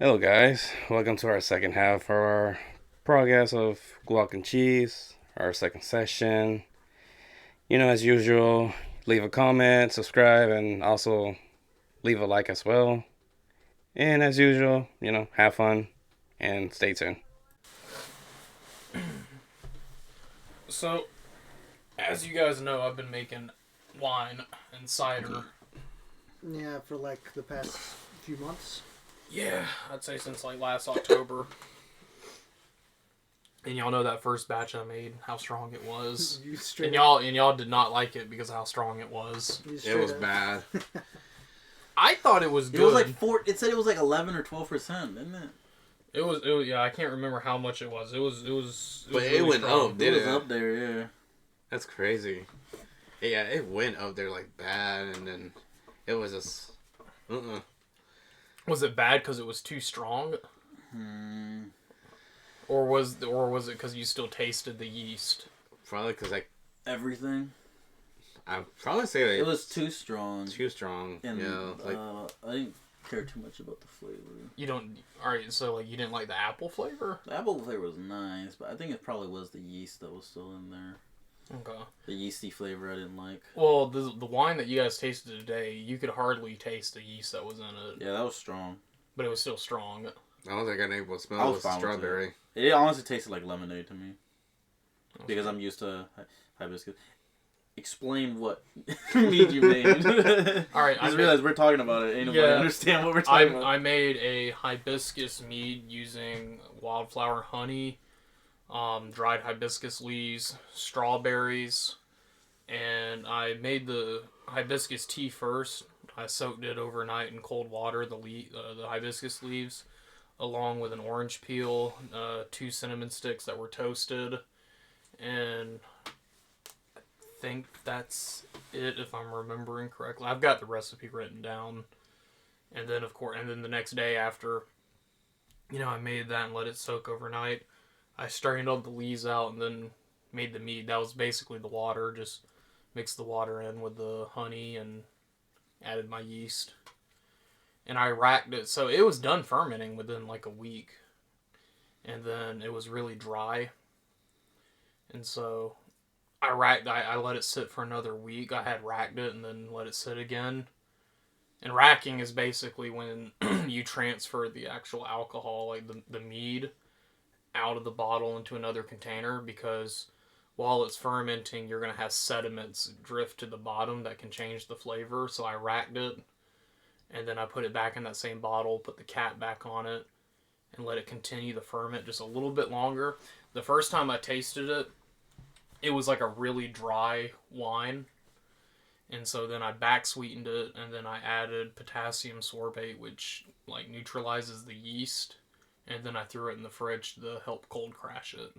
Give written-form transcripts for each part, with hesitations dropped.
Hello, guys. Welcome to our second half for our podcast of Guac and Cheese, our second session. As usual, leave a comment, subscribe, and also leave a like as well. And as usual, have fun and stay tuned. So, as you guys know, I've been making wine and cider. Yeah, for like the past few months. Yeah, I'd say since like last October. And y'all know that first batch I made, how strong it was. And y'all did not like it because of how strong it was. It was bad. I thought it was good. It was like four. It said it was like 11 or 12%, didn't it? It was. Yeah, I can't remember how much it was. It was. But really it went strong. up, did It it? was up there, yeah. That's crazy. Yeah, it went up there like bad, and then it was just. Was it bad because it was too strong? Or was it because you still tasted the yeast? Probably because Everything. I'd probably say that It was too strong. too strong. And, yeah, I didn't care too much about the flavor. You don't. Alright, so like you didn't like the apple flavor? The apple flavor was nice, but I think it probably was the yeast that was still in there. Okay. The yeasty flavor I didn't like. Well, the wine that you guys tasted today, you could hardly taste the yeast that was in it, Yeah, that was strong. but it was still strong. I don't think I able to I smell was the fine with strawberry. It honestly tasted like lemonade to me. Because I'm used to hibiscus. Explain what mead you made. Alright, I just realized we're talking about it. Ain't nobody understand what we're talking about. I made a hibiscus mead using wildflower honey, dried hibiscus leaves, strawberries, and I made the hibiscus tea first. I soaked it overnight in cold water, the hibiscus leaves, along with an orange peel, 2 cinnamon sticks that were toasted, and I think that's it if I'm remembering correctly. I've got the recipe written down, and then the next day after, I made that and let it soak overnight. I strained all the leaves out and then made the mead. That was basically the water. Just mixed the water in with the honey and added my yeast. And I racked it. So it was done fermenting within like a week. And then it was really dry. And so I let it sit for another week. I had racked it and then let it sit again. And racking is basically when you transfer the actual alcohol, like the mead, out of the bottle into another container, because while it's fermenting, you're going to have sediments drift to the bottom that can change the flavor. So I racked it, and then I put it back in that same bottle, put the cap back on it, and let it continue to ferment just a little bit longer. The first time I tasted it, it was like a really dry wine. And so then I back sweetened it, and then I added potassium sorbate, which like neutralizes the yeast. And then I threw it in the fridge to help cold crash it.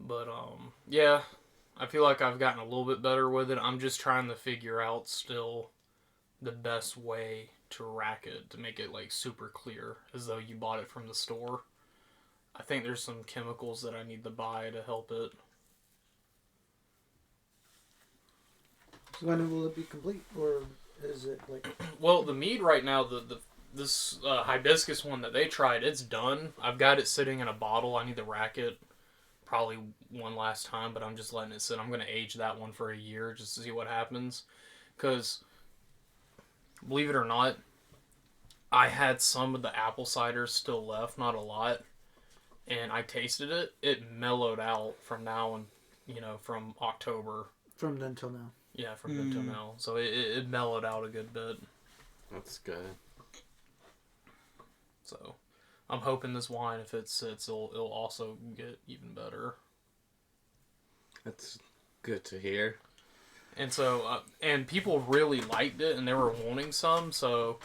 But, yeah, I feel like I've gotten a little bit better with it. I'm just trying to figure out still the best way to rack it, to make it, like, super clear, as though you bought it from the store. I think there's some chemicals that I need to buy to help it. So when will it be complete, or is it like? Well, the mead right now, this hibiscus one that they tried, it's done. I've got it sitting in a bottle. I need to rack it probably one last time, but I'm just letting it sit. I'm going to age that one for a year just to see what happens. Because, believe it or not, I had some of the apple cider still left, not a lot, and I tasted it. It mellowed out from now and, from October. From then till now. Yeah, from then till now. So it mellowed out a good bit. That's good. So, I'm hoping this wine, if it sits, it'll also get even better. That's good to hear. And so, and people really liked it, and they were wanting some, so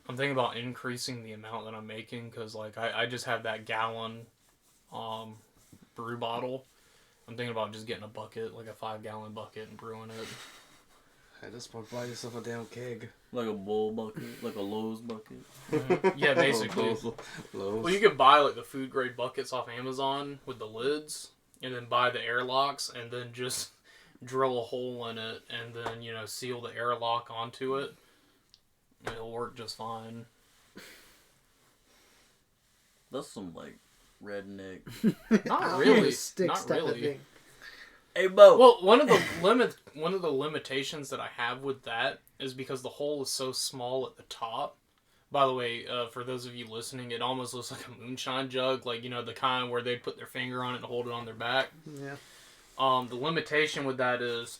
I'm thinking about increasing the amount that I'm making, because, like, I just have that gallon brew bottle. I'm thinking about just getting a bucket, like a 5-gallon bucket, and brewing it. I just want to buy yourself a damn keg. Like a bowl bucket, like a Lowe's bucket. Yeah, basically. Lowe's. Well, you could buy, like, the food-grade buckets off Amazon with the lids, and then buy the airlocks, and then just drill a hole in it, and then, seal the airlock onto it. It'll work just fine. That's some like redneck. Not really. Sticks Not type of really. thing. Hey, Bo. Well, one of the limitations that I have with that is because the hole is so small at the top. By the way, for those of you listening, it almost looks like a moonshine jug, like the kind where they put their finger on it and hold it on their back. Yeah. The limitation with that is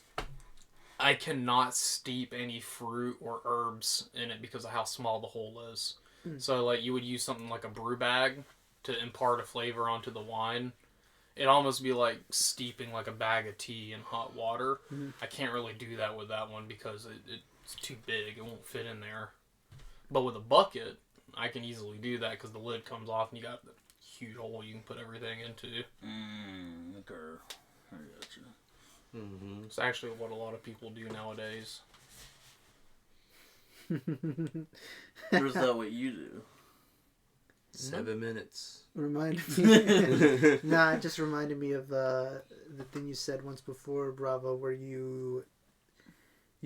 I cannot steep any fruit or herbs in it because of how small the hole is. So, like, you would use something like a brew bag to impart a flavor onto the wine. It'd almost be like steeping like a bag of tea in hot water. I can't really do that with that one because it's too big. It won't fit in there. But with a bucket, I can easily do that because the lid comes off and you got the huge hole you can put everything into. Okay. I got you. Mm-hmm. It's actually what a lot of people do nowadays. Or is that what you do? 7 minutes. Reminded me. Nah, it just reminded me of the thing you said once before, Bravo, where you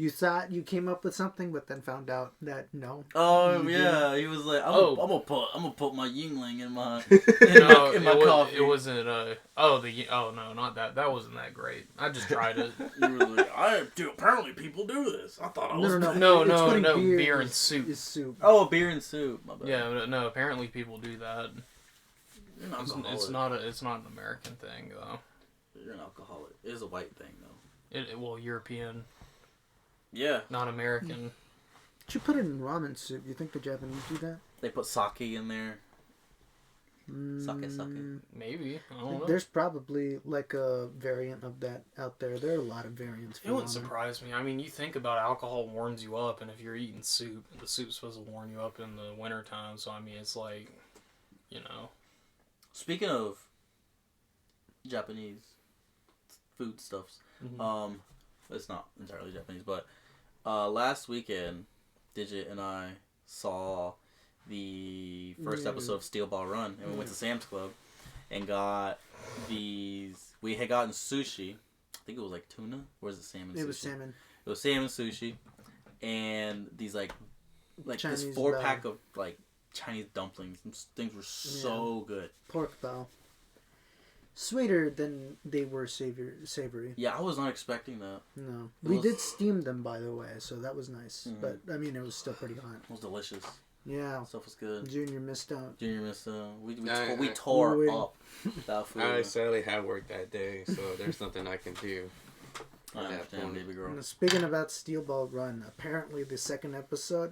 thought you came up with something, but then found out that no. Oh You yeah, he was like, I'm gonna put my Yingling in my in my coffee. It wasn't. No, not that. That wasn't that great. I just tried it. You were like, apparently people do this. I thought I was. No, It's putting beer and soup. Is soup. Oh, beer and soup. My bad. Yeah, no. Apparently, people do that. You're an It's alcoholic. it's not an American thing though. You're an alcoholic. It is a white thing though. Well, European, Yeah, not American. But you put it in ramen soup. You think the Japanese do that? they put sake in there. Sake. Maybe, I don't know. There's probably like a variant of that out there. There are a lot of variants. For It wouldn't ramen. surprise me. I mean, you think about alcohol warms you up, and if you're eating soup, the soup's supposed to warm you up in the wintertime. So I mean, it's like, Speaking of Japanese food stuffs, it's not entirely Japanese, but last weekend, Digit and I saw the first episode of Steel Ball Run, and we went to Sam's Club and got these. We had gotten sushi. I think it was like tuna, or is it salmon? It sushi? was salmon. It was salmon sushi, and these like Chinese this 4-pack of like Chinese dumplings. These things were so good. Pork bao. Sweeter than they were savory. Yeah, I was not expecting that. No. We did steam them, by the way, so that was nice. But, I mean, it was still pretty hot. It was delicious. Yeah. Stuff was good. Junior missed out. Junior missed I- we I- tore we- up that food. I sadly had work that day, so there's nothing I can do. I understand, baby girl. And speaking about Steel Ball Run, apparently the second episode,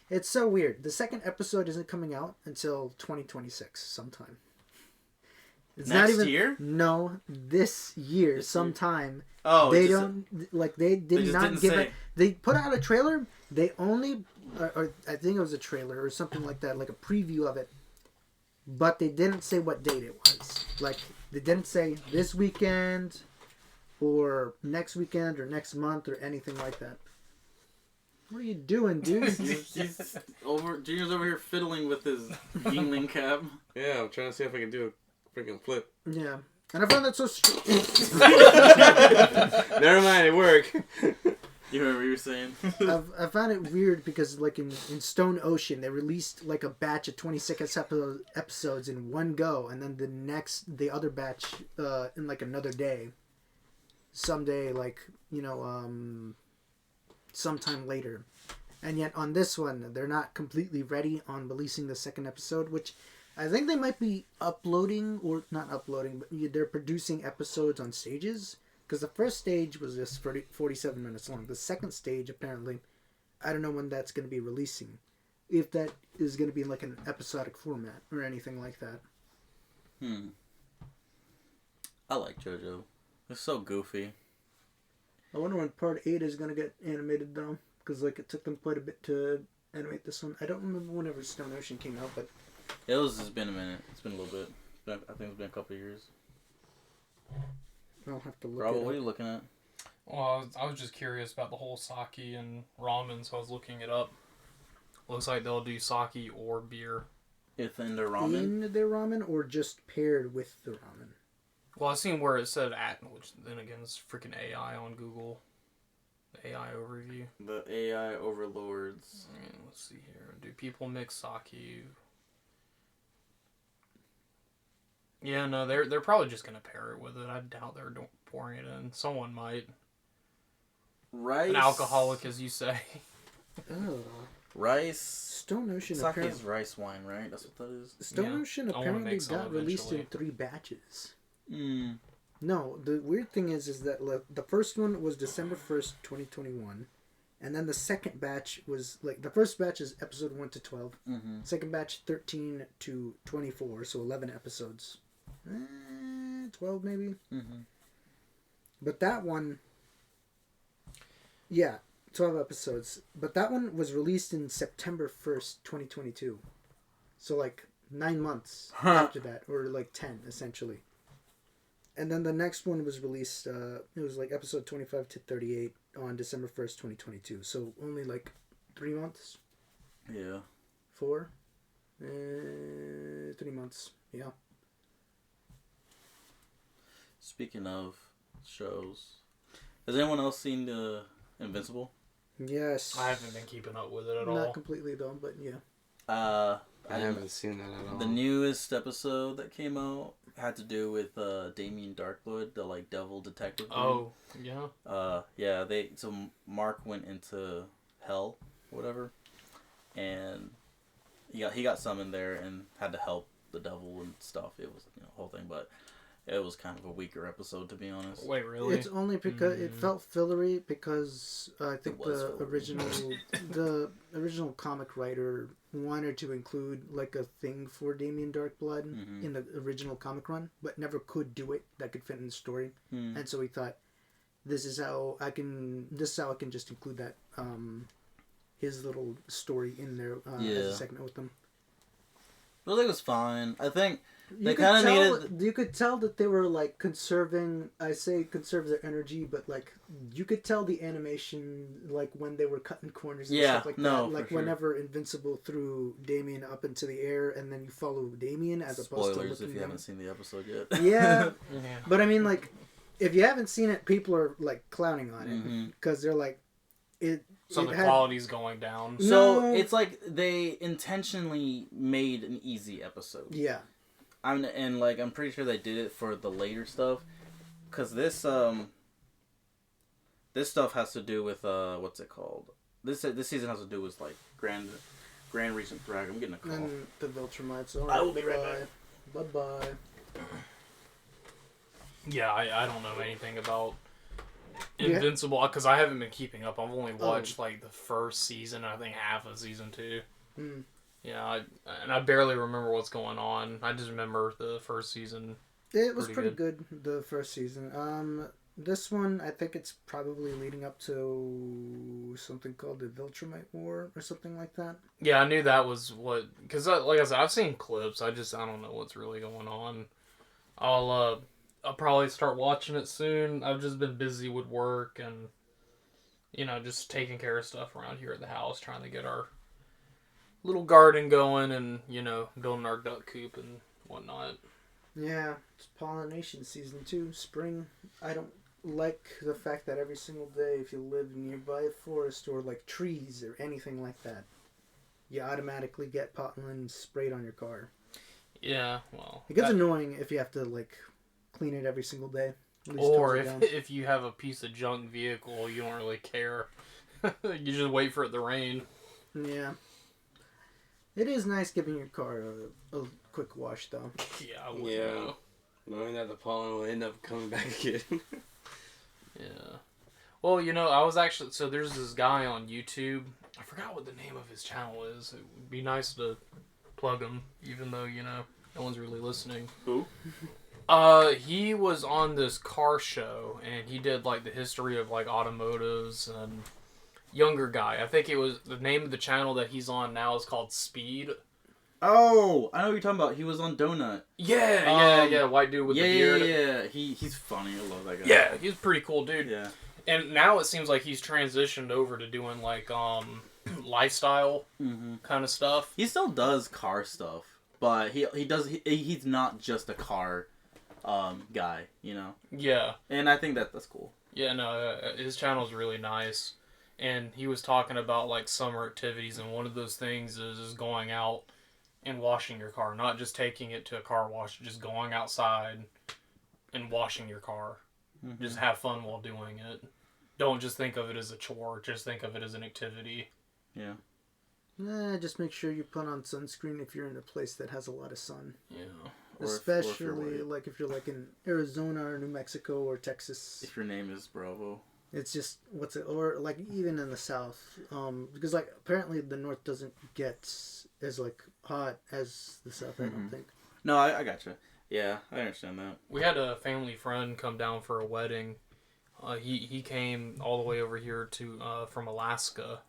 it's so weird. The second episode isn't coming out until 2026 sometime. It's Next not even, year? No, this year This year? sometime. Oh, They it's just- don't, like, they did just not didn't give say. it. They put out a trailer. They only, or I think it was a trailer or something like that, like a preview of it. But they didn't say what date it was. Like, they didn't say this weekend or next weekend or next month or anything like that. What are you doing, dude? He's Junior's over here fiddling with his Yingling cap. Yeah, I'm trying to see if I can do a freaking flip. Yeah. And I found that so Never mind, it worked. You remember what you were saying? I found it weird because, like, in Stone Ocean, they released, like, a batch of 26 episodes in one go, and then the other batch in, like, another day. Someday, like, sometime later. And yet on this one, they're not completely ready on releasing the second episode, which I think they might be uploading, or not uploading, but they're producing episodes on stages. Because the first stage was just 47 minutes long. The second stage, apparently, I don't know when that's going to be releasing. If that is going to be in like an episodic format or anything like that. I like JoJo. It's so goofy. I wonder when part 8 is going to get animated, though. Because like it took them quite a bit to animate this one. I don't remember whenever Stone Ocean came out, but... It's been a minute. It's been a little bit. I think it's been a couple of years. I'll have to look Bravo, it what are up. you looking at? Well, I was just curious about the whole sake and ramen, so I was looking it up. Looks like they'll do sake or beer. If in their ramen? In their ramen or just paired with the ramen? Well, I seen where it said at, which then again is freaking AI on Google. The AI overview. The AI overlords. Let's see here. Do people mix sake? Yeah, no, they're probably just gonna pair it with it. I doubt they're pouring it in. Someone might. Rice. An alcoholic, as you say. Oh. Rice. Stone Ocean Sake apparently. is rice wine, right? That's what that is. Stone Ocean I wanna apparently make some got released in eventually. 3 batches. Mm. No, the weird thing is that the first one was December 1st, 2021. And then the second batch was, like, the first batch is episode 1 to 12. Mm-hmm. Second batch, 13 to 24, so 11 episodes. 12 maybe? Mm-hmm. But that one... Yeah, 12 episodes. But that one was released in September 1st, 2022. So, like, 9 months after that. Or, like, 10, essentially. And then the next one was released, it was like episode 25 to 38 on December 1st, 2022. So only like 3 months? Yeah. 4? 3 months, yeah. Speaking of shows, has anyone else seen Invincible? Yes. I haven't been keeping up with it at Not all. completely though, but yeah. I haven't seen that at all. The newest episode that came out had to do with Damien Darkblood, the like devil detective. Oh, yeah. Yeah. So Mark went into hell, whatever, and he got summoned there and had to help the devil and stuff. It was a whole thing, but it was kind of a weaker episode, to be honest. Wait, really? It's only because it felt fillery because I think It was the fillery. original comic writer wanted to include like a thing for Damien Darkblood in the original comic run, but never could do it that could fit in the story. And so he thought, this is how I can just include that his little story in there as a segment with them. I think it was fine. I think You they could kind of tell- needed. You could tell that they were like conserving. I say conserve their energy, but like you could tell the animation, like when they were cutting corners and Yeah, stuff like no, that. Like for sure. whenever Invincible threw Damien up into the air, and then you follow Damien as opposed to Spoilers looking if you down. haven't seen the episode yet. Yeah, Yeah. but I mean, like, if you haven't seen it, people are like clowning on it Mhm. because they're like, it. So it the had- quality's going down. So No. it's like they intentionally made an easy episode. Yeah. I'm pretty sure they did it for the later stuff, because this stuff has to do with what's it called? This season has to do with like Grand Regent Drag. I'm getting a call. And the Viltrumites. All I right, will be right back. Bye bye. Yeah, I don't know anything about Yeah. Invincible because I haven't been keeping up. I've only Oh. watched like the first season. I think half of season 2. Hmm. Yeah, I barely remember what's going on. I just remember the first season. It was Pretty pretty good the first season. This one, I think it's probably leading up to something called the Viltrumite War or something like that. Yeah, I knew that was what because like I said, I've seen clips. I don't know what's really going on. I'll probably start watching it soon. I've just been busy with work and just taking care of stuff around here at the house, trying to get our little garden going and building our duck coop and whatnot. Yeah, it's pollination season too. Spring. I don't like the fact that every single day, if you live nearby a forest or like trees or anything like that, you automatically get pollen sprayed on your car. Yeah, well, It gets annoying if you have to like clean it every single day. At least or tones it down. if you have a piece of junk vehicle, you don't really care. You just wait for it to rain. Yeah. It is nice giving your car a quick wash, though. Yeah, I would Yeah. know. Knowing that the pollen will end up coming back again. Yeah. Well, I was actually... So there's this guy on YouTube. I forgot what the name of his channel is. It would be nice to plug him, even though, no one's really listening. Who? He was on this car show, and he did, like, the history of, like, automotives and... Younger guy. I think it was... The name of the channel that he's on now is called Speed. Oh, I know what you're talking about. He was on Donut. Yeah. White dude with the beard. Yeah. He's funny. I love that guy. Yeah, he's a pretty cool dude. Yeah. And now it seems like he's transitioned over to doing like lifestyle kind of stuff. He still does car stuff, but he's not just a car guy, Yeah. And I think that's cool. Yeah, no, his channel's really nice. And he was talking about like summer activities, and one of those things is going out and washing your car, not just taking it to a car wash, just going outside and washing your car. Mm-hmm. Just have fun while doing it. Don't just think of it as a chore, just think of it as an activity. Yeah. Just make sure you put on sunscreen if you're in a place that has a lot of sun. Yeah. Especially like if you're like in Arizona or New Mexico or Texas. If your name is Bravo. It's just or like even in the South, because like apparently the North doesn't get as like hot as the South. I don't think. No, I gotcha. Yeah, I understand that. We had a family friend come down for a wedding. He came all the way over here to from Alaska,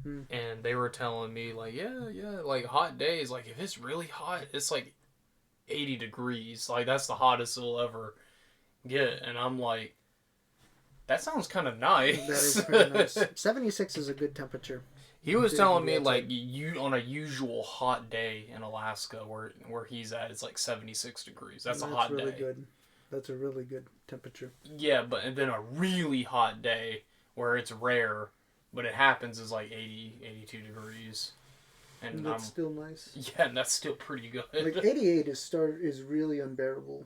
and they were telling me like like hot days, like if it's really hot, it's like 80 degrees, like that's the hottest it'll ever get, and I'm like, that sounds kind of nice. That is pretty nice. 76 is a good temperature. He was telling me like you on a usual hot day in Alaska where he's at, it's like 76 degrees. That's a hot really day. Good. That's a really good temperature. Yeah, and then a really hot day where it's rare, but it happens is like 80, 82 degrees. And that's still nice. Yeah, and that's still pretty good. Like 88 is really unbearable,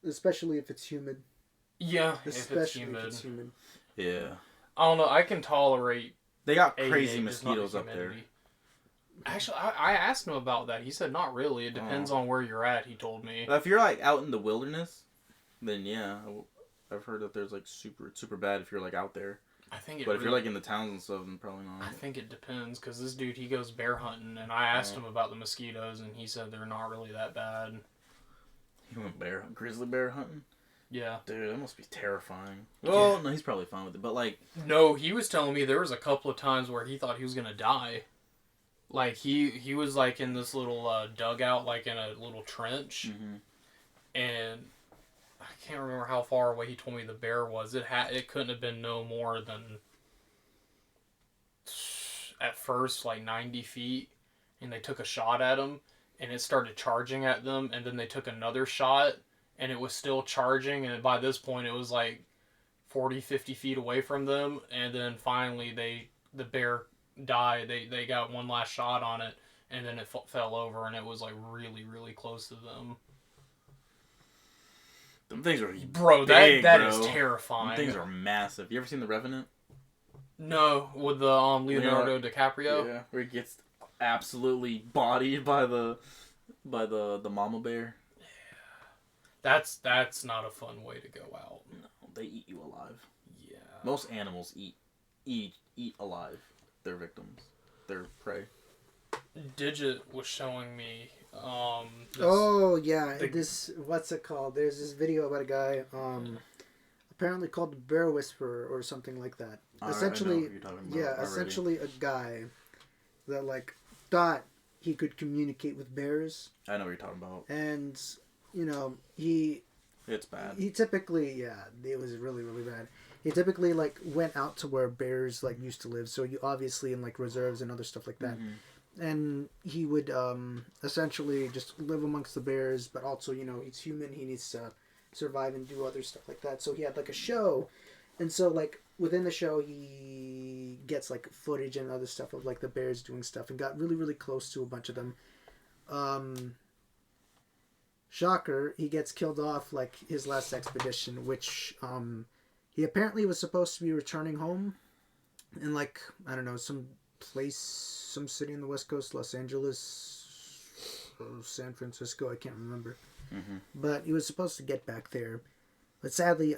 especially if it's humid. Yeah, especially if it's humid. Yeah. I don't know. I can tolerate. They got crazy mosquitoes up there. Actually, I asked him about that. He said not really. It depends on where you're at. He told me. If you're like out in the wilderness, then yeah, I've heard that there's like super bad if you're like out there. I think if you're like in the towns and stuff, then probably not. I think it depends because this dude he goes bear hunting, and I asked him about the mosquitoes, and he said they're not really that bad. He went grizzly bear hunting. Yeah. Dude, that must be terrifying. Oh, no, he's probably fine with it, but like... No, he was telling me there was a couple of times where he thought he was gonna die. Like, he was, like, in this little dugout, like, in a little trench. Mm-hmm. And I can't remember how far away he told me the bear was. It couldn't have been no more than, at first, like, 90 feet. And they took a shot at him, and it started charging at them, and then they took another shot, and it was still charging, and by this point it was like 40, 50 feet away from them, and then finally the bear died. They got one last shot on it, and then it fell over, and it was like really, really close to them. Them things are big, that bro. is terrifying. Them things are massive. You ever seen The Revenant? No, with the Leonardo DiCaprio? Yeah, where he gets absolutely bodied by the mama bear. That's not a fun way to go out. No, they eat you alive. Yeah. Most animals eat alive their victims, their prey. Digit was showing me. What's it called? There's this video about a guy, apparently called the Bear Whisperer or something like that. Essentially, essentially a guy that like thought he could communicate with bears. I know what you're talking about. And it's bad. He typically, it was really, really bad. He typically like went out to where bears like used to live, so you obviously in like reserves and other stuff like that. Mm-hmm. And he would essentially just live amongst the bears, but also he's human. He needs to survive and do other stuff like that. So he had like a show, and so like within the show he gets like footage and other stuff of like the bears doing stuff, and got really, really close to a bunch of them. Shocker, he gets killed off like his last expedition, which he apparently was supposed to be returning home in like, I don't know, some city in the West Coast, Los Angeles, San Francisco, I can't remember. Mm-hmm. But he was supposed to get back there. But sadly,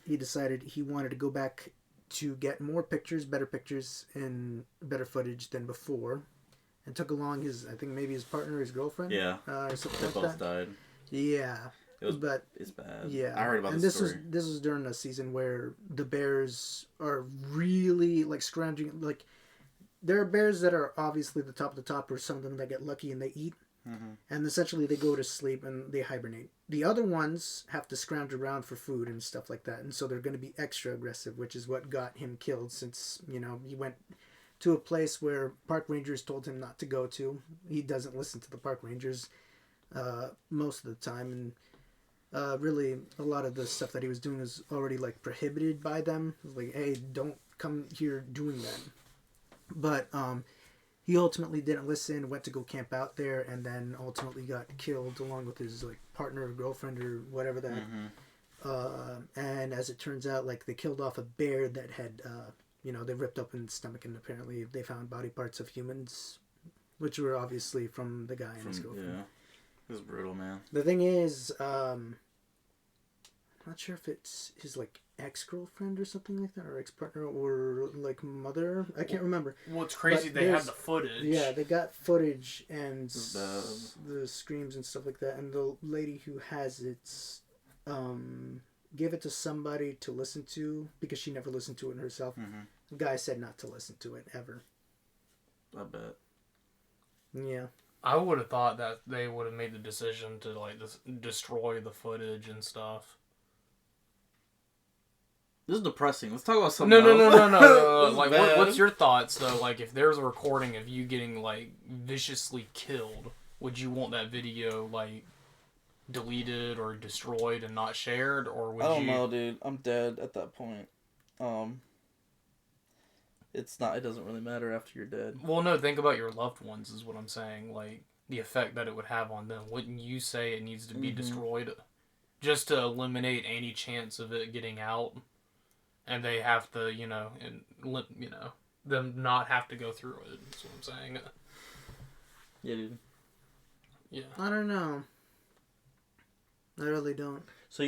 he decided he wanted to go back to get more pictures, better pictures, and better footage than before. And took along his partner, his girlfriend. Yeah. Or something they like both that. died. Yeah. It's bad. Yeah. I heard about this story. This was during a season where the bears are really like scrounging. Like, there are bears that are obviously the top, or some of them that get lucky and they eat. Mm-hmm. And essentially they go to sleep and they hibernate. The other ones have to scrounge around for food and stuff like that. And so they're going to be extra aggressive, which is what got him killed, since, he went to a place where park rangers told him not to go to. He doesn't listen to the park rangers most of the time, and really a lot of the stuff that he was doing was already like prohibited by them. It was like, hey, don't come here doing that. But he ultimately didn't listen, went to go camp out there, and then ultimately got killed along with his like partner or girlfriend or whatever that. And as it turns out, like they killed off a bear that had, they ripped open its stomach, and apparently they found body parts of humans, which were obviously from the guy and his girlfriend. Yeah, it was brutal, man. The thing is, I'm not sure if it's his like ex-girlfriend or something like that, or ex-partner, or like mother. I can't remember. What's crazy, But they had the footage. Yeah, they got footage and The- the screams and stuff like that. And the lady who has it, gave it to somebody to listen to because she never listened to it herself. The guy said not to listen to it ever. I bet. Yeah. I would have thought that they would have made the decision to like destroy the footage and stuff. This is depressing. Let's talk about something No. else. Like, what's your thoughts though? Like, if there's a recording of you getting like viciously killed, would you want that video like deleted or destroyed and not shared, or would I don't you? know, dude. I'm dead at that point. It's not. It doesn't really matter after you're dead. Well, no. Think about your loved ones. Is what I'm saying. Like the effect that it would have on them. Wouldn't you say it needs to be destroyed, just to eliminate any chance of it getting out? And they have to, them not have to go through it. That's what I'm saying. Yeah, dude. Yeah. I don't know. I really don't. So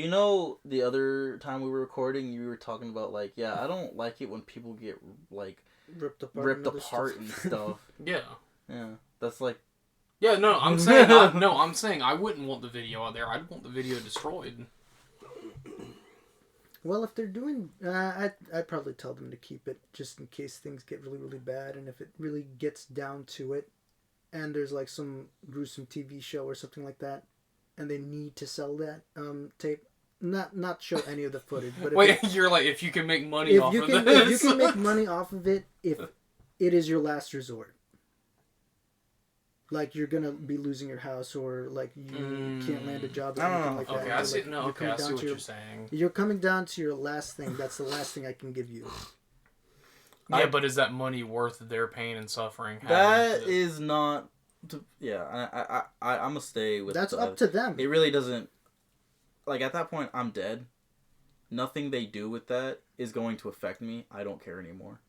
the other time we were recording, you were talking about like, yeah, I don't like it when people get like Ripped apart, ripped apart and stuff. Yeah. Yeah, that's like. Yeah, no, I'm saying I wouldn't want the video out there. I'd want the video destroyed. Well, if they're doing, I'd probably tell them to keep it just in case things get really, really bad, and if it really gets down to it, and there's like some gruesome TV show or something like that, and they need to sell that tape, not show any of the footage. But You're like, if you can make money off of this, if you can make money off of it, if it is your last resort. Like you're gonna be losing your house, or like you can't land a job, or anything like that. Okay, I see. Like, No, okay, I see what you're saying. You're coming down to your last thing. That's the last thing I can give you. Yeah, but is that money worth their pain and suffering? That is not. Yeah, I'm gonna stay with. That's up to them. It really doesn't. Like at that point, I'm dead. Nothing they do with that is going to affect me. I don't care anymore.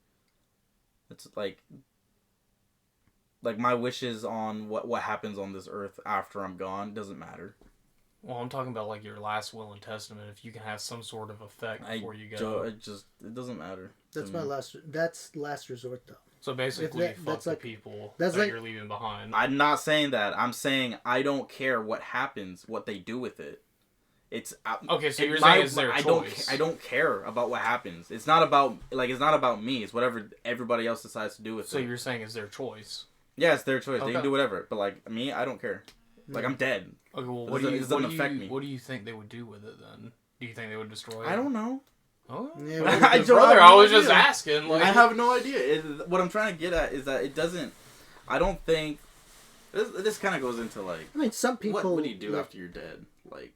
It's like my wishes on what happens on this earth after I'm gone doesn't matter. Well, I'm talking about like your last will and testament. If you can have some sort of effect before you go, it doesn't matter. That's my last. That's last resort, though. So basically, fuck the people that you're leaving behind. I'm not saying that. I'm saying I don't care what happens, what they do with it. It's okay. So you're saying it's their choice. I don't care about what happens. It's not about me. It's whatever everybody else decides to do with it. So you're saying it's their choice. Yeah, it's their choice. Okay. They can do whatever. But like me, I don't care. Like I'm dead. Okay, well, what do you think they would do with it then? Do you think they would destroy it? I don't know. Oh, yeah, I was just asking. Like, I have no idea. What I'm trying to get at is that it doesn't. I don't think. This kind of goes into like. I mean, some people. What do you do after you're dead? Like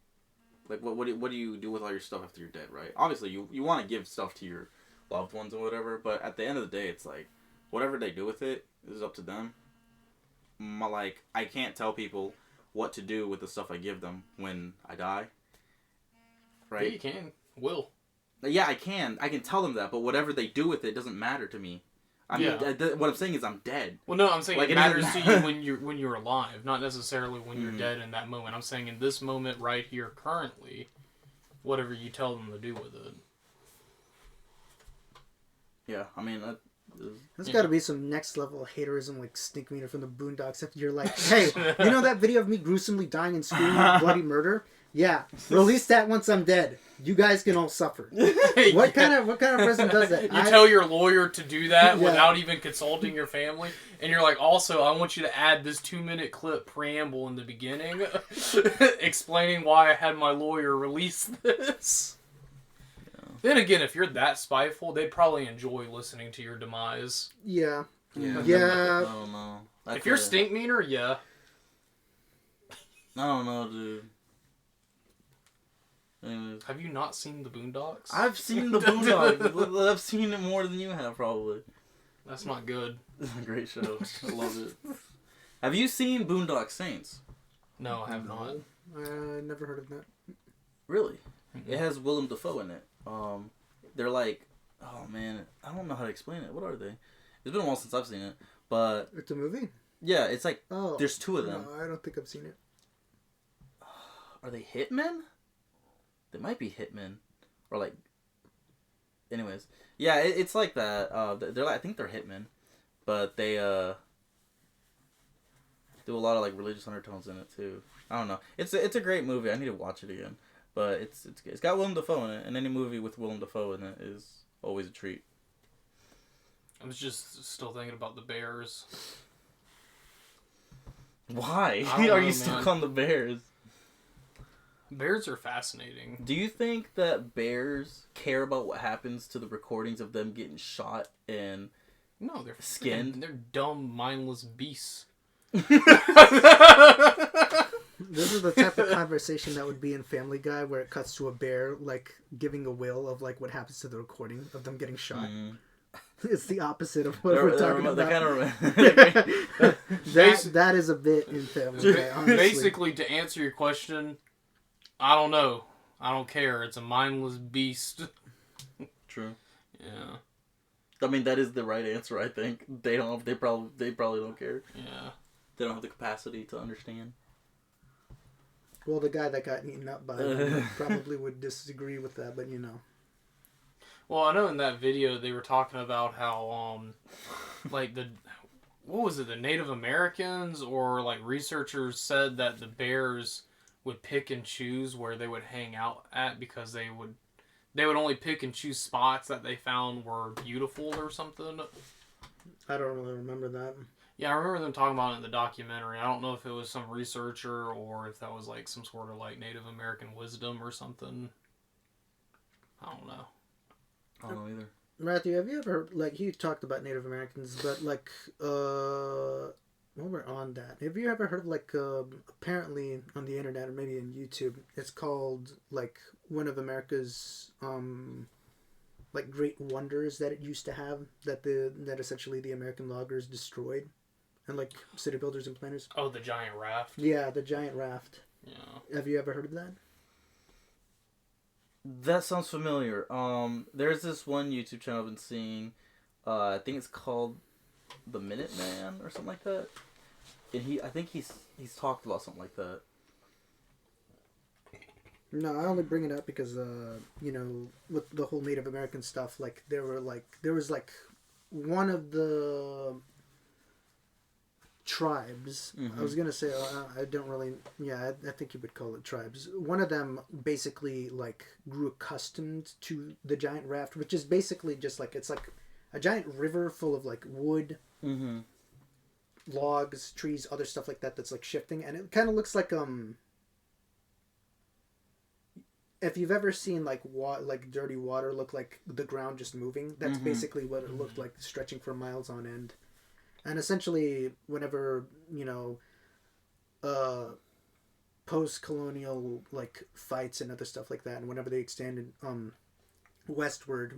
what do you do with all your stuff after you're dead? Right. Obviously, you want to give stuff to your loved ones or whatever. But at the end of the day, it's like whatever they do with it is up to them. Like I can't tell people what to do with the stuff I give them when I die. Right? Yeah, you can. Will. Yeah, I can. I can tell them that, but whatever they do with it doesn't matter to me. I mean, what I'm saying is I'm dead. Well, no, I'm saying like, it matters to you when you're alive, not necessarily when you're dead in that moment. I'm saying in this moment right here, currently, whatever you tell them to do with it. Yeah, I mean, there's got to be some next level haterism, like Stink Meter from the Boondocks. If you're like, hey, you know that video of me gruesomely dying and screaming bloody murder? Yeah, release that once I'm dead. You guys can all suffer. What kind of person does that? You tell your lawyer to do that without even consulting your family, and you're like, also, I want you to add this 2-minute clip preamble in the beginning, explaining why I had my lawyer release this. Yeah. Then again, if you're that spiteful, they'd probably enjoy listening to your demise. Yeah. I don't know. If you're Stink Meter, yeah. I don't know, dude. Anyways. Have you not seen the Boondocks? I've seen the Boondocks. I've seen it more than you have, probably. That's not good. It's a great show. I love it. Have you seen Boondock Saints? No, I have not. Never heard of that. Really? Mm-hmm. It has Willem Dafoe in it. They're like, oh man, I don't know how to explain it. What are they? It's been a while since I've seen it, but It's a movie? yeah, it's like Oh. there's two of them. No, I don't think I've seen it. Are they hitmen? They might be hitmen, or like. Anyways, yeah, it's like that. They're like, I think they're hitmen, but they do a lot of like religious undertones in it too. I don't know. It's a great movie. I need to watch it again, but it's good. It's got Willem Dafoe in it, and any movie with Willem Dafoe in it is always a treat. I was just still thinking about the Bears. Why I don't are know, you stuck man. on the Bears? Bears are fascinating. Do you think that bears care about what happens to the recordings of them getting shot and No, they're Skinned? They're dumb, mindless beasts. This is the type of conversation that would be in Family Guy, where it cuts to a bear like giving a will of like what happens to the recording of them getting shot. It's the opposite of what we're talking about. That is a bit in Family Guy. Honestly. Basically, to answer your question, I don't know. I don't care. It's a mindless beast. True. Yeah. I mean, that is the right answer. I think they don't. They probably don't care. Yeah. They don't have the capacity to understand. Well, the guy that got eaten up by them probably would disagree with that, but you know. Well, I know in that video they were talking about how, like what was it, the Native Americans or like researchers said that the bears would pick and choose where they would hang out at because they would only pick and choose spots that they found were beautiful or something. I don't really remember that. Yeah, I remember them talking about it in the documentary. I don't know if it was some researcher or if that was like some sort of like Native American wisdom or something. I don't know. I don't know either. Matthew, have you ever, like, you talked about Native Americans, but like, when we're on that, have you ever heard of like, apparently on the internet or maybe in YouTube, it's called like one of America's, like great wonders that it used to have that essentially the American loggers destroyed, and like city builders and planners. Oh, the giant raft? Yeah, the giant raft. Yeah. Have you ever heard of that? That sounds familiar. There's this one YouTube channel I've been seeing. I think it's called The Minuteman or something like that. And I think he's talked about something like that. No, I only bring it up because, you know, with the whole Native American stuff, like, there was one of the tribes. Mm-hmm. I was gonna say, I don't really, yeah, I think you would call it tribes. One of them basically, like, grew accustomed to the giant raft, which is basically just like, it's like a giant river full of, like, wood, logs, trees, other stuff like that that's, like, shifting, and it kind of looks like, if you've ever seen like dirty water look like the ground just moving, that's basically what it looked like, stretching for miles on end. And essentially, whenever, you know, post-colonial like fights and other stuff like that, and whenever they extended westward,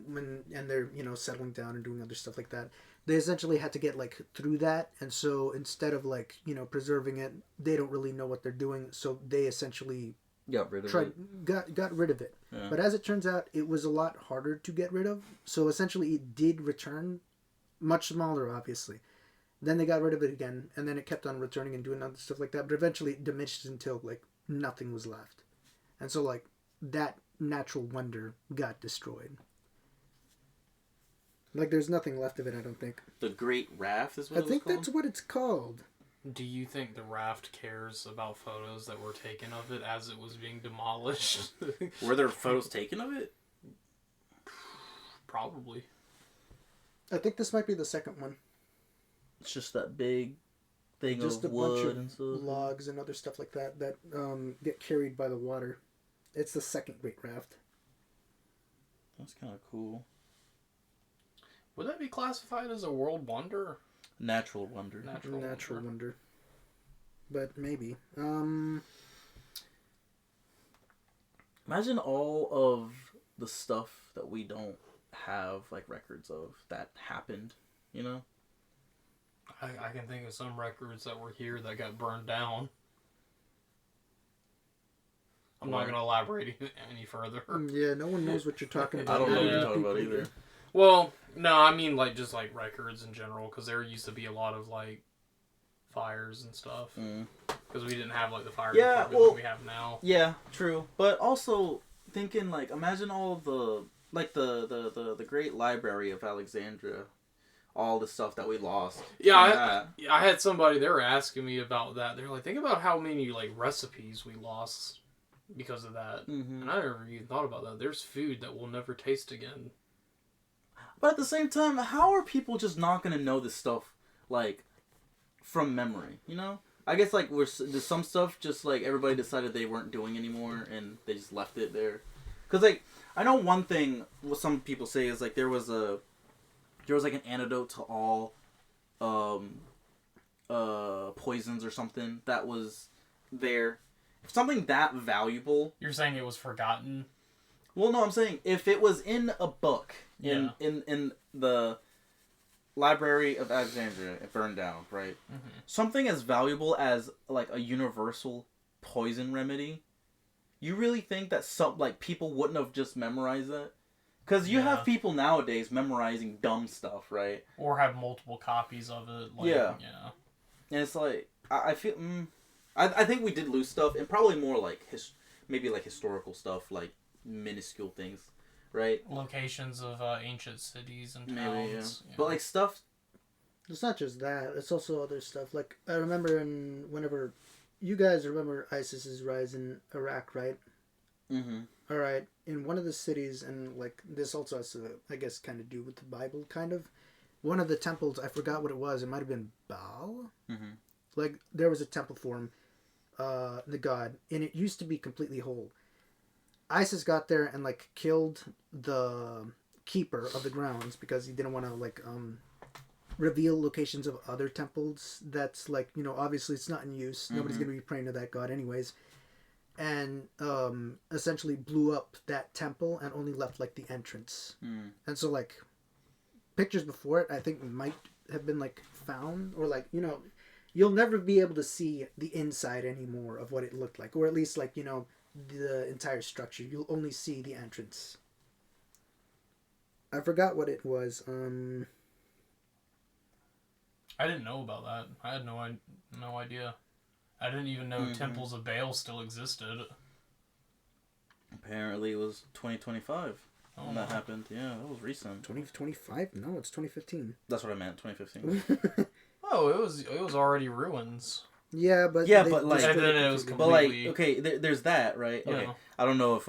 and they're, you know, settling down and doing other stuff like that, they essentially had to get like through that. And so instead of like, you know, preserving it, they don't really know what they're doing, so they essentially got rid of it. Yeah. But as it turns out, it was a lot harder to get rid of. So essentially, it did return, much smaller, obviously. Then they got rid of it again, and then it kept on returning and doing other stuff like that. But eventually, it diminished until like nothing was left, and so like that natural wonder got destroyed. Like, there's nothing left of it, I don't think. The Great Raft is what I think that's what it's called. Do you think the raft cares about photos that were taken of it as it was being demolished? Were there photos taken of it? Probably. I think this might be the second one. It's just that big thing just of a wood bunch of and stuff. logs and other stuff like that get carried by the water. It's the second Great Raft. That's kind of cool. Would that be classified as a world wonder? Natural wonder. Natural wonder. But maybe. Imagine all of the stuff that we don't have like records of that happened. you know? I can think of some records that were here that got burned down. I'm not going to elaborate any further. Yeah, no one knows what you're talking I about. don't know what Not you're even talking about people either. Well, no, I mean like just like records in general, because there used to be a lot of like fires and stuff. Because we didn't have like the fire department that we have now. Yeah, true. But also thinking like, imagine all of the like the great library of Alexandria, all the stuff that we lost. Yeah, I had somebody, they were asking me about that. They're like, think about how many like recipes we lost because of that. Mm-hmm. And I never even thought about that. There's food that we'll never taste again. But at the same time, how are people just not gonna know this stuff like from memory? You know, I guess like there's some stuff just like everybody decided they weren't doing anymore and they just left it there. Cause like I know one thing what some people say is like there was like an antidote to all poisons or something that was there. If something that valuable. You're saying it was forgotten? Well, no, I'm saying if it was in a book in the Library of Alexandria, it burned down, right? Mm-hmm. Something as valuable as like a universal poison remedy. You really think that some like people wouldn't have just memorized that? Because you have people nowadays memorizing dumb stuff, right? Or have multiple copies of it. Like, yeah. And it's like I feel I think we did lose stuff, and probably more like maybe like historical stuff, like minuscule things, right? Locations of ancient cities and towns. Maybe, yeah. But like stuff. It's not just that. It's also other stuff. Like I remember whenever you guys remember ISIS's rise in Iraq, right? Mm-hmm. All right. In one of the cities, and like this also has to, I guess, kind of do with the Bible, kind of. One of the temples, I forgot what it was. It might have been Baal. Mm-hmm. Like there was a temple for him, the god, and it used to be completely whole. ISIS got there and like killed the keeper of the grounds because he didn't want to like reveal locations of other temples. That's like, you know, obviously it's not in use. Mm-hmm. Nobody's gonna be praying to that god anyways. And essentially blew up that temple and only left like the entrance. And so like pictures before it I think might have been like found, or like, you know, you'll never be able to see the inside anymore of what it looked like, or at least like, you know, the entire structure. You'll only see the entrance. I forgot what it was. I didn't know about that. I had no idea. I didn't even know temples of Baal still existed. Apparently it was 2025 when that happened. Yeah, that was recent. 2025? No, it's 2015. That's what I meant, 2015. Oh, it was already ruins. Yeah, but but like, and then it was completely. But like, okay, there's that, right? Okay, Yeah. I don't know if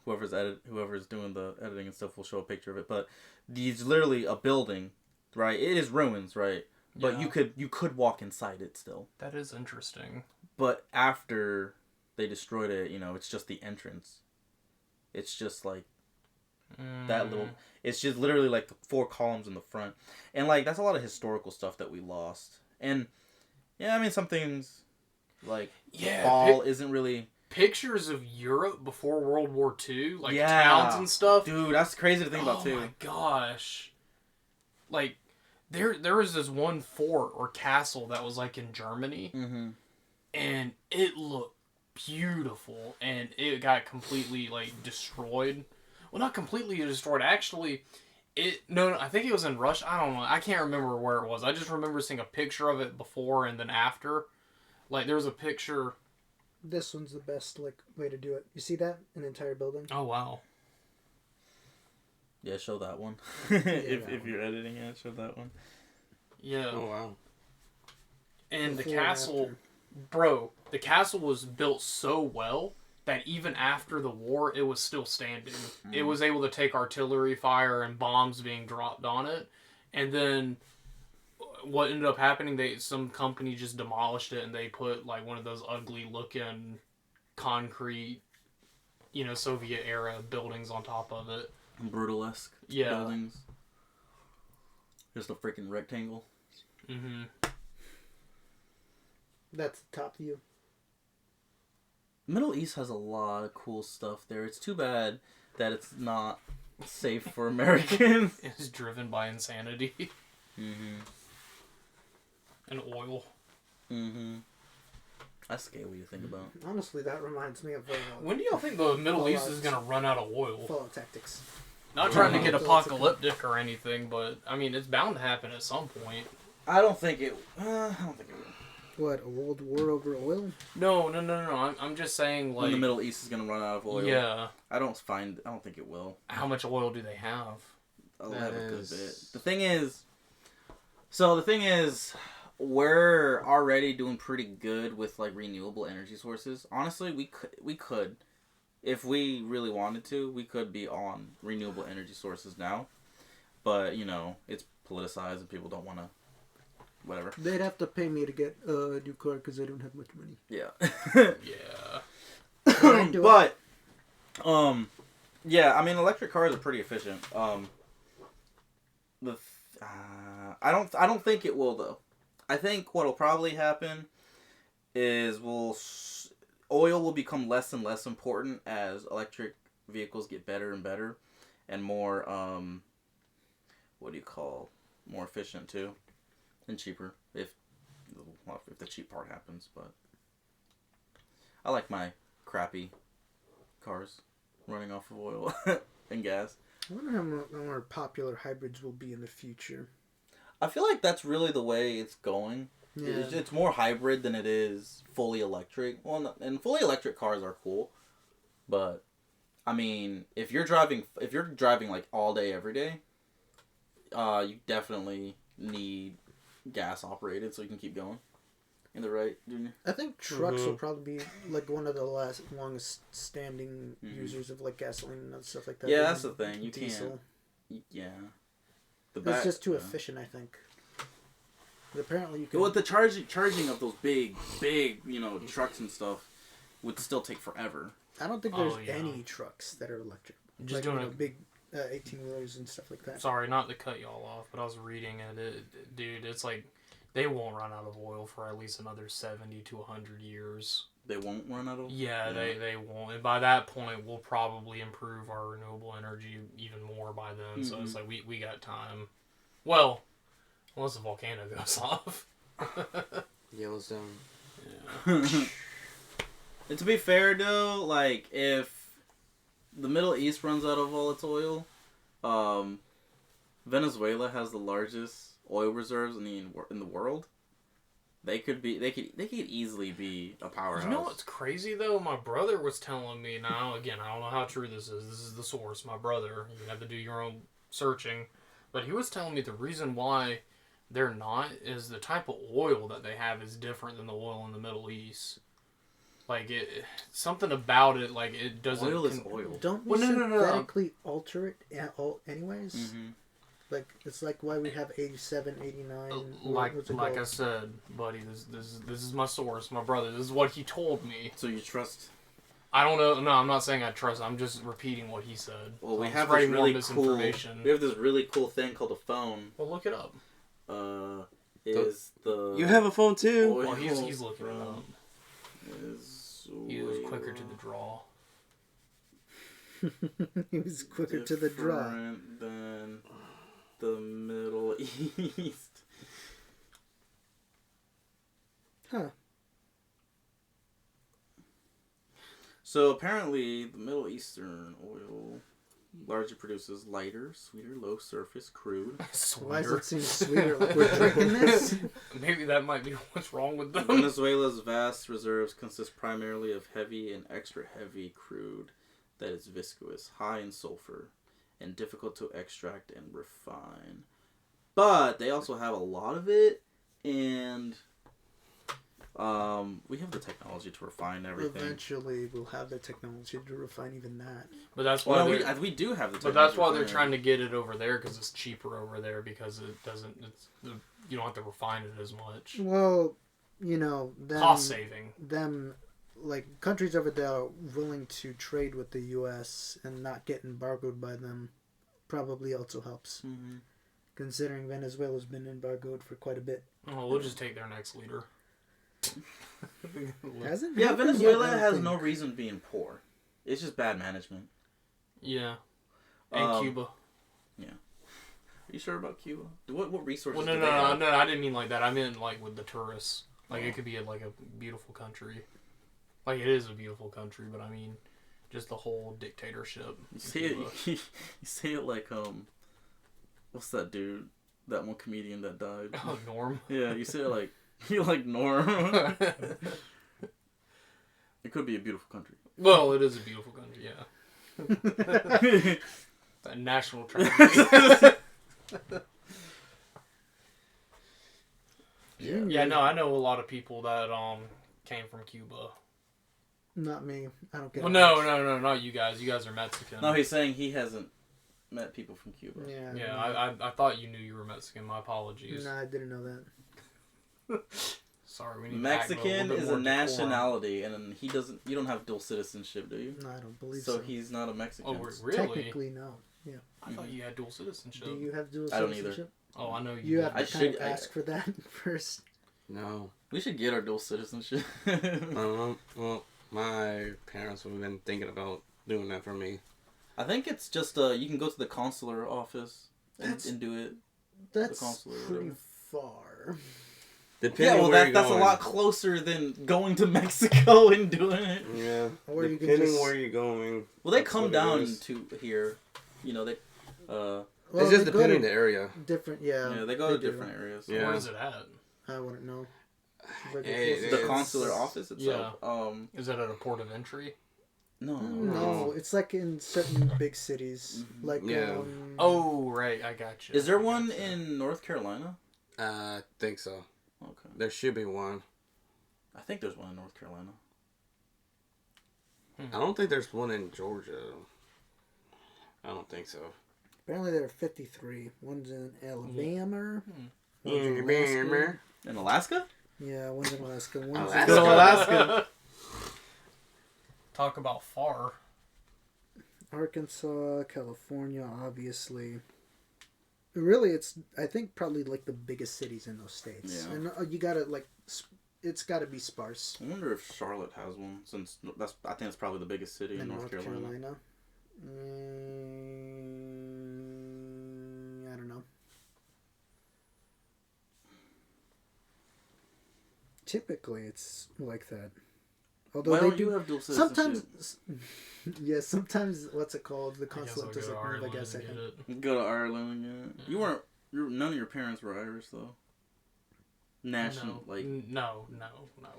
whoever's doing the editing and stuff will show a picture of it, but it's literally a building, right? It is ruins, right? But you could walk inside it still. That is interesting. But after they destroyed it, you know, it's just the entrance. It's just like that little. It's just literally like the 4 columns in the front, and like that's a lot of historical stuff that we lost. And yeah, I mean some things like Baal isn't really pictures of Europe before World War II, like towns and stuff. Dude, that's crazy to think about too. Oh my gosh! Like there was this one fort or castle that was like in Germany, and it looked beautiful, and it got completely like destroyed. Well, not completely destroyed. Actually, I think it was in Russia. I don't know. I can't remember where it was. I just remember seeing a picture of it before and then after. Like, there was a picture. This one's the best like way to do it. You see that? An entire building? Oh, wow. Yeah, show that one. if you're editing it, show that one. Yeah. Oh, wow. And the castle... Bro, the castle was built so well that even after the war, it was still standing. It was able to take artillery fire and bombs being dropped on it. And then what ended up happening, some company just demolished it and they put like one of those ugly looking concrete, you know, Soviet era buildings on top of it. Brutalesque buildings. Just a freaking rectangle. Mm-hmm. That's the top view. Middle East has a lot of cool stuff there. It's too bad that it's not safe for Americans. It's driven by insanity. Mm-hmm. And oil. Mm-hmm. That's scary what you think about. Honestly, that reminds me of When do y'all think the Middle East is gonna run out of oil? Fallout Tactics. Not trying to get apocalyptic or anything, but I mean it's bound to happen at some point. I don't think it will. What, a world war over oil? No. I'm just saying like When the Middle East is gonna run out of oil. Yeah. I don't think it will. How much oil do they have? I'll have a good bit. The thing is, we're already doing pretty good with like renewable energy sources. Honestly, we could, if we really wanted to, we could be on renewable energy sources now. But you know, it's politicized and people don't want to. Whatever. They'd have to pay me to get a new car because I don't have much money. Yeah. Yeah. But, yeah. I mean, electric cars are pretty efficient. I don't think it will though. I think what'll probably happen is oil will become less and less important as electric vehicles get better and better, and more more efficient too, and cheaper if the cheap part happens. But I like my crappy cars running off of oil and gas. I wonder how more popular hybrids will be in the future. I feel like that's really the way it's going. Yeah. It's more hybrid than it is fully electric. Well, and fully electric cars are cool, but I mean, if you're driving like all day every day, you definitely need gas operated so you can keep going. In the right, Junior? I think trucks will probably be like one of the longest standing users of like gasoline and stuff like that. Yeah, that's the thing. You diesel. can't. Yeah. It's just too efficient, I think. But apparently you can. Well, the charging of those big, trucks and stuff would still take forever. I don't think there's any trucks that are electric. Just like, doing big 18-wheelers and stuff like that. Sorry, not to cut y'all off, but I was reading it. Dude, it's like they won't run out of oil for at least another 70 to 100 years. They won't run out of. Yeah, they won't. And by that point, we'll probably improve our renewable energy even more by then. So it's like we got time. Well, unless the volcano goes off. Yellowstone. Yeah. And to be fair, though, like if the Middle East runs out of all its oil, Venezuela has the largest oil reserves in the world. They could easily be a powerhouse. You know what's crazy though? My brother was telling me. Now again, I don't know how true this is. This is the source. My brother. You have to do your own searching, but he was telling me the reason why they're not is the type of oil that they have is different than the oil in the Middle East. Like something about it, like it doesn't. Oil is oil. Don't we synthetically alter it anyways? Mm-hmm. Like it's like why we have 87, 89. Like I said, buddy, this is my source, my brother. This is what he told me. So you trust? I don't know. No, I'm not saying I trust. I'm just repeating what he said. Well, we I'm have this really cool. misinformation. We have this really cool thing called a phone. Well, look it up. You have a phone too. Well, he's looking it up. He was quicker to the draw. He was quicker to the draw. Different than the Middle East. Huh. So apparently, the Middle Eastern oil largely produces lighter, sweeter, low surface crude. Why does it seem sweeter? Like we're drinking this? Maybe that might be what's wrong with them. Venezuela's vast reserves consist primarily of heavy and extra heavy crude that is viscous, high in sulfur, and difficult to extract and refine. But they also have a lot of it, and we have the technology to refine everything. Eventually, we'll have the technology to refine even that. But that's why we do have the technology. But that's why they're trying to get it over there because it's cheaper over there because it doesn't. You don't have to refine it as much. Well, Cost saving. Like countries over there are willing to trade with the U.S. and not get embargoed by them. Probably also helps. Mm-hmm. Considering Venezuela's been embargoed for quite a bit. Oh, we'll just take their next leader. Hasn't? Yeah, Venezuela has no reason being poor. It's just bad management. Yeah. And Cuba. Yeah. you sure about Cuba? What resources? Well, do no, they have? no, I didn't mean like that. I meant like with the tourists. Like it could be like a beautiful country. Like it is a beautiful country, but I mean, just the whole dictatorship. You say it. You say it like what's that dude? That one comedian that died. Oh, Norm. Yeah, you say it like you like Norm. It could be a beautiful country. Well, it is a beautiful country. Yeah. A national tragedy. Yeah, no, I know a lot of people that came from Cuba. Not me. I don't get Well, it. no, not you guys. You guys are Mexican. No, he's saying he hasn't met people from Cuba. Yeah. Yeah, I thought you knew you were Mexican. My apologies. No, I didn't know that. Sorry, we need Mexican to act a little bit is more a decorum. nationality, and he doesn't. You don't have dual citizenship, do you? No, I don't believe So so. he's not a Mexican. Oh, really? Technically, no. Yeah. I thought you had dual citizenship. Do you have dual I don't either. citizenship? Oh, I know you. You do. have I to kind of should- ask for that first. No. We should get our dual citizenship. Well, my parents have been thinking about doing that for me. I think it's just you can go to the consular office and do it. That's consulate or pretty whatever. far. Depending Yeah, well, where you're that's a going. lot closer than going to Mexico and doing it. Yeah. Or you can Depending just- where you're going. Well, they that's come what it down is. to here. You know, they Well, It's just they go depending to the area. different. Yeah. yeah they go to do. different areas. Yeah. Where is it at? I wouldn't know. Like Hey, it's- The It's- consular office itself. Is that at a port of entry? No. No, it's like in certain big cities, like Yeah. Oh, right. I got you. Is there one in North Carolina? I think so. Okay. There should be one. I think there's one in North Carolina. I don't think there's one in Georgia. I don't think so. Apparently there are 53. One's in Alabama. Yeah, One's in Alaska. In Alaska? Yeah, one's in Alaska. One's Alaska. Go to Alaska. Talk about far. in Arkansas, California, obviously. Really, it's I think probably like the biggest cities in those states, Yeah. and you gotta like it's gotta be sparse. I wonder if Charlotte has one, since I think it's probably the biggest city in North Carolina. I don't know. Typically, it's like that. Although Why they don't do you have dual citizenship? sometimes. Yeah, sometimes what's it called? The I guess I'll consulate go doesn't to move. I Ireland guess I and can. get it. Go to Ireland, yeah. You weren't. None of your parents were Irish, though. National, No. like. No.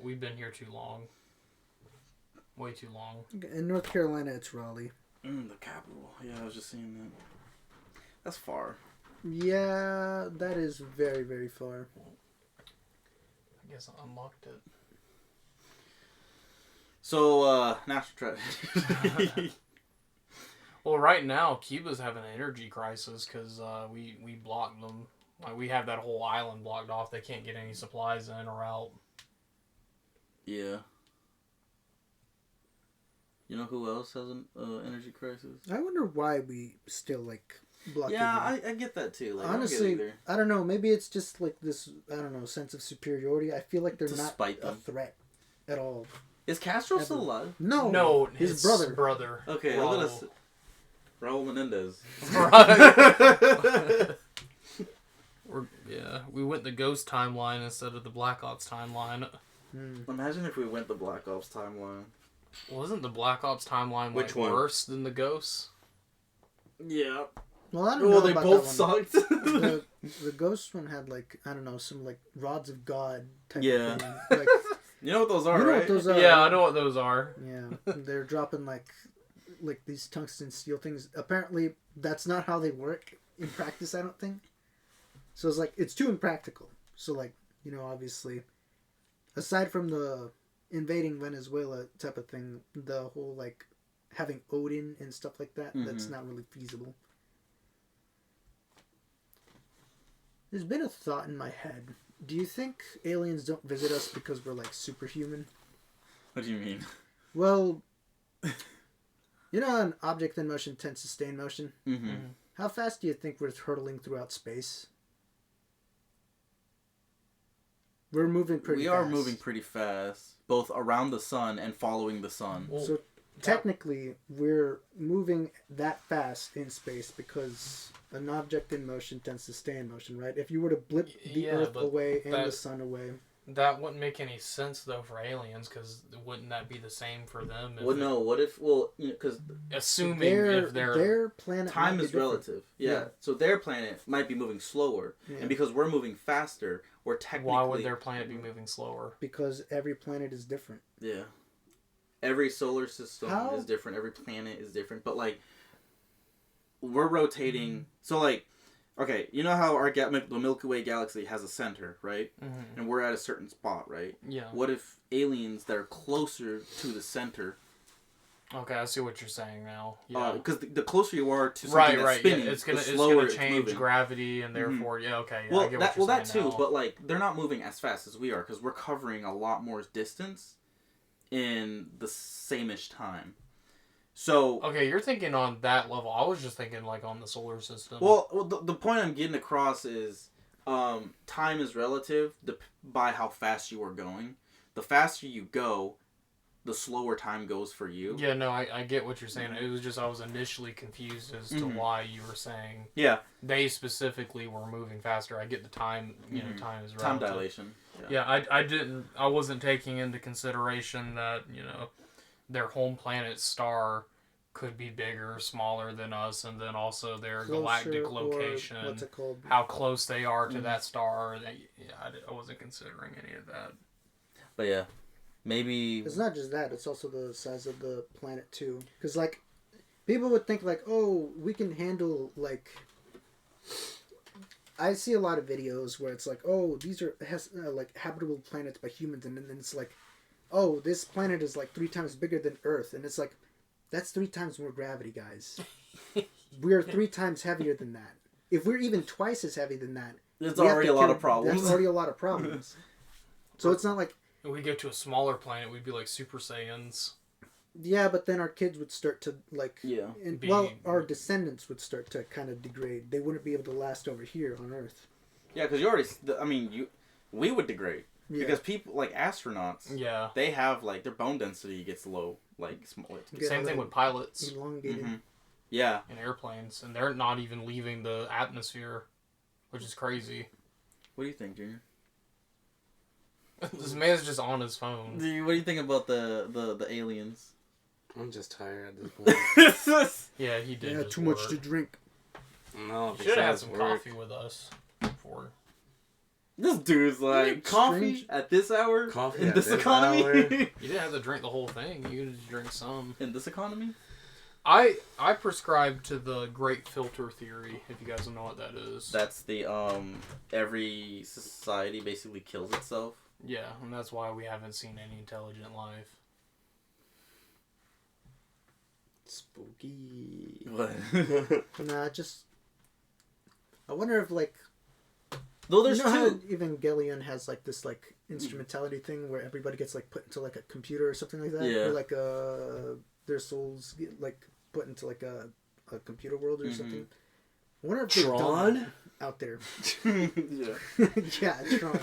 We've been here too long. Way too long. In North Carolina, it's Raleigh. The capital. Yeah, I was just seeing that. That's far. Yeah, that is very, very far. I guess I unlocked it. So, national tragedy. Well, right now, Cuba's having an energy crisis because we blocked them. Like, we have that whole island blocked off. They can't get any supplies in or out. Yeah. You know who else has an energy crisis? I wonder why we still like block. Yeah, I get that too. Like, honestly, I don't get it I don't know. Maybe it's just like this. I don't know, sense of superiority. I feel like they're To not spite a them. thret at all. Is Castro Ever. still alive? No, his brother. brother. Okay, Raul. I'm gonna say Raul Menendez. We went the Ghost timeline instead of the Black Ops timeline. Imagine if we went the Black Ops timeline. Wasn't the Black Ops timeline Which one? worse than the Ghosts? Yeah. Well, I don't know Well, they about both that one. sucked. The ghost one had like I don't know some like rods of God type Yeah. of thing. Like, You know what those are, you know right? what those are? Yeah, right? I know what those are. Yeah, they're dropping like these tungsten steel things. Apparently, that's not how they work in practice. I don't think. So it's like it's too impractical. So like obviously, aside from the invading Venezuela type of thing, the whole like having Odin and stuff like that, that's not really feasible. There's been a thought in my head. Do you think aliens don't visit us because we're like superhuman? What do you mean? Well, an object in motion tends to stay in motion. Mm-hmm. How fast do you think we're hurtling throughout space? We're moving pretty We fast. are moving pretty fast, both around the sun and following the sun. Well, So technically, we're moving that fast in space because an object in motion tends to stay in motion, right? If you were to blip the Earth away and the sun away... That wouldn't make any sense, though, for aliens, because wouldn't that be the same for them? Well, no. What if... Well, because... Assuming if their planet... Time is relative. Yeah. So their planet might be moving slower. Yeah. And because we're moving faster, we're technically... Why would their planet be moving slower? Because every planet is different. Yeah. Every solar system is different. Every planet is different. But, like, we're rotating... So, like... Okay, you know how the Milky Way galaxy has a center, right? Mm-hmm. And we're at a certain spot, right? Yeah. What if aliens that are closer to the center... Okay, I see what you're saying now. Yeah. Because the closer you are to something that's spinning, it's gonna change gravity, and therefore, I get what you're saying that too, now. but like they're not moving as fast as we are because we're covering a lot more distance in the same-ish time. So okay, you're thinking on that level. I was just thinking like on the solar system. Well, the point I'm getting across is time is relative by how fast you are going. The faster you go, the slower time goes for you. Yeah, no, I get what you're saying. It was just I was initially confused as to why you were saying they specifically were moving faster. I get the time, time is relative. Time dilation. Yeah, I wasn't taking into consideration that, their home planet star could be bigger or smaller than us, and then also their galactic location, what's it called? How close they are to that star. I wasn't considering any of that. But yeah, maybe... It's not just that, it's also the size of the planet too. Because, like, people would think, like, oh, we can handle, like... I see a lot of videos where it's like, oh, these are, like, habitable planets by humans, and then it's like, oh, this planet is like 3 times bigger than Earth, and it's like, that's 3 times more gravity, guys. We're 3 times heavier than that. If we're even twice as heavy than that, there's already a lot of problems. There's already a lot of problems. So it's not like... If we go to a smaller planet, we'd be like Super Saiyans. Yeah, but then our kids would start to, like... Yeah. Our descendants would start to kind of degrade. They wouldn't be able to last over here on Earth. Yeah, because we would degrade. Yeah. Because people, like astronauts, they have, like, their bone density gets low. Like, same thing with pilots. Elongated. Mm-hmm. Yeah. In airplanes. And they're not even leaving the atmosphere, which is crazy. What do you think, Junior? This man's just on his phone. What do you think about the aliens? I'm just tired at this point. Yeah, he did. Yeah, too much to drink. No, you should have had some coffee with us before. This dude's like, coffee at this hour? Coffee in this economy? You didn't have to drink the whole thing. You could just drink some. In this economy? I prescribe to the great filter theory, if you guys don't know what that is. That's the, every society basically kills itself. Yeah, and that's why we haven't seen any intelligent life. Spooky. What? Nah, I wonder if, like... Though there's how Evangelion has, like, this, like, instrumentality thing where everybody gets, like, put into, like, a computer or something like that? Yeah. Or, like, their souls get, like, put into, like, a computer world or something. I wonder if they've done out there. Yeah. Yeah, Tron.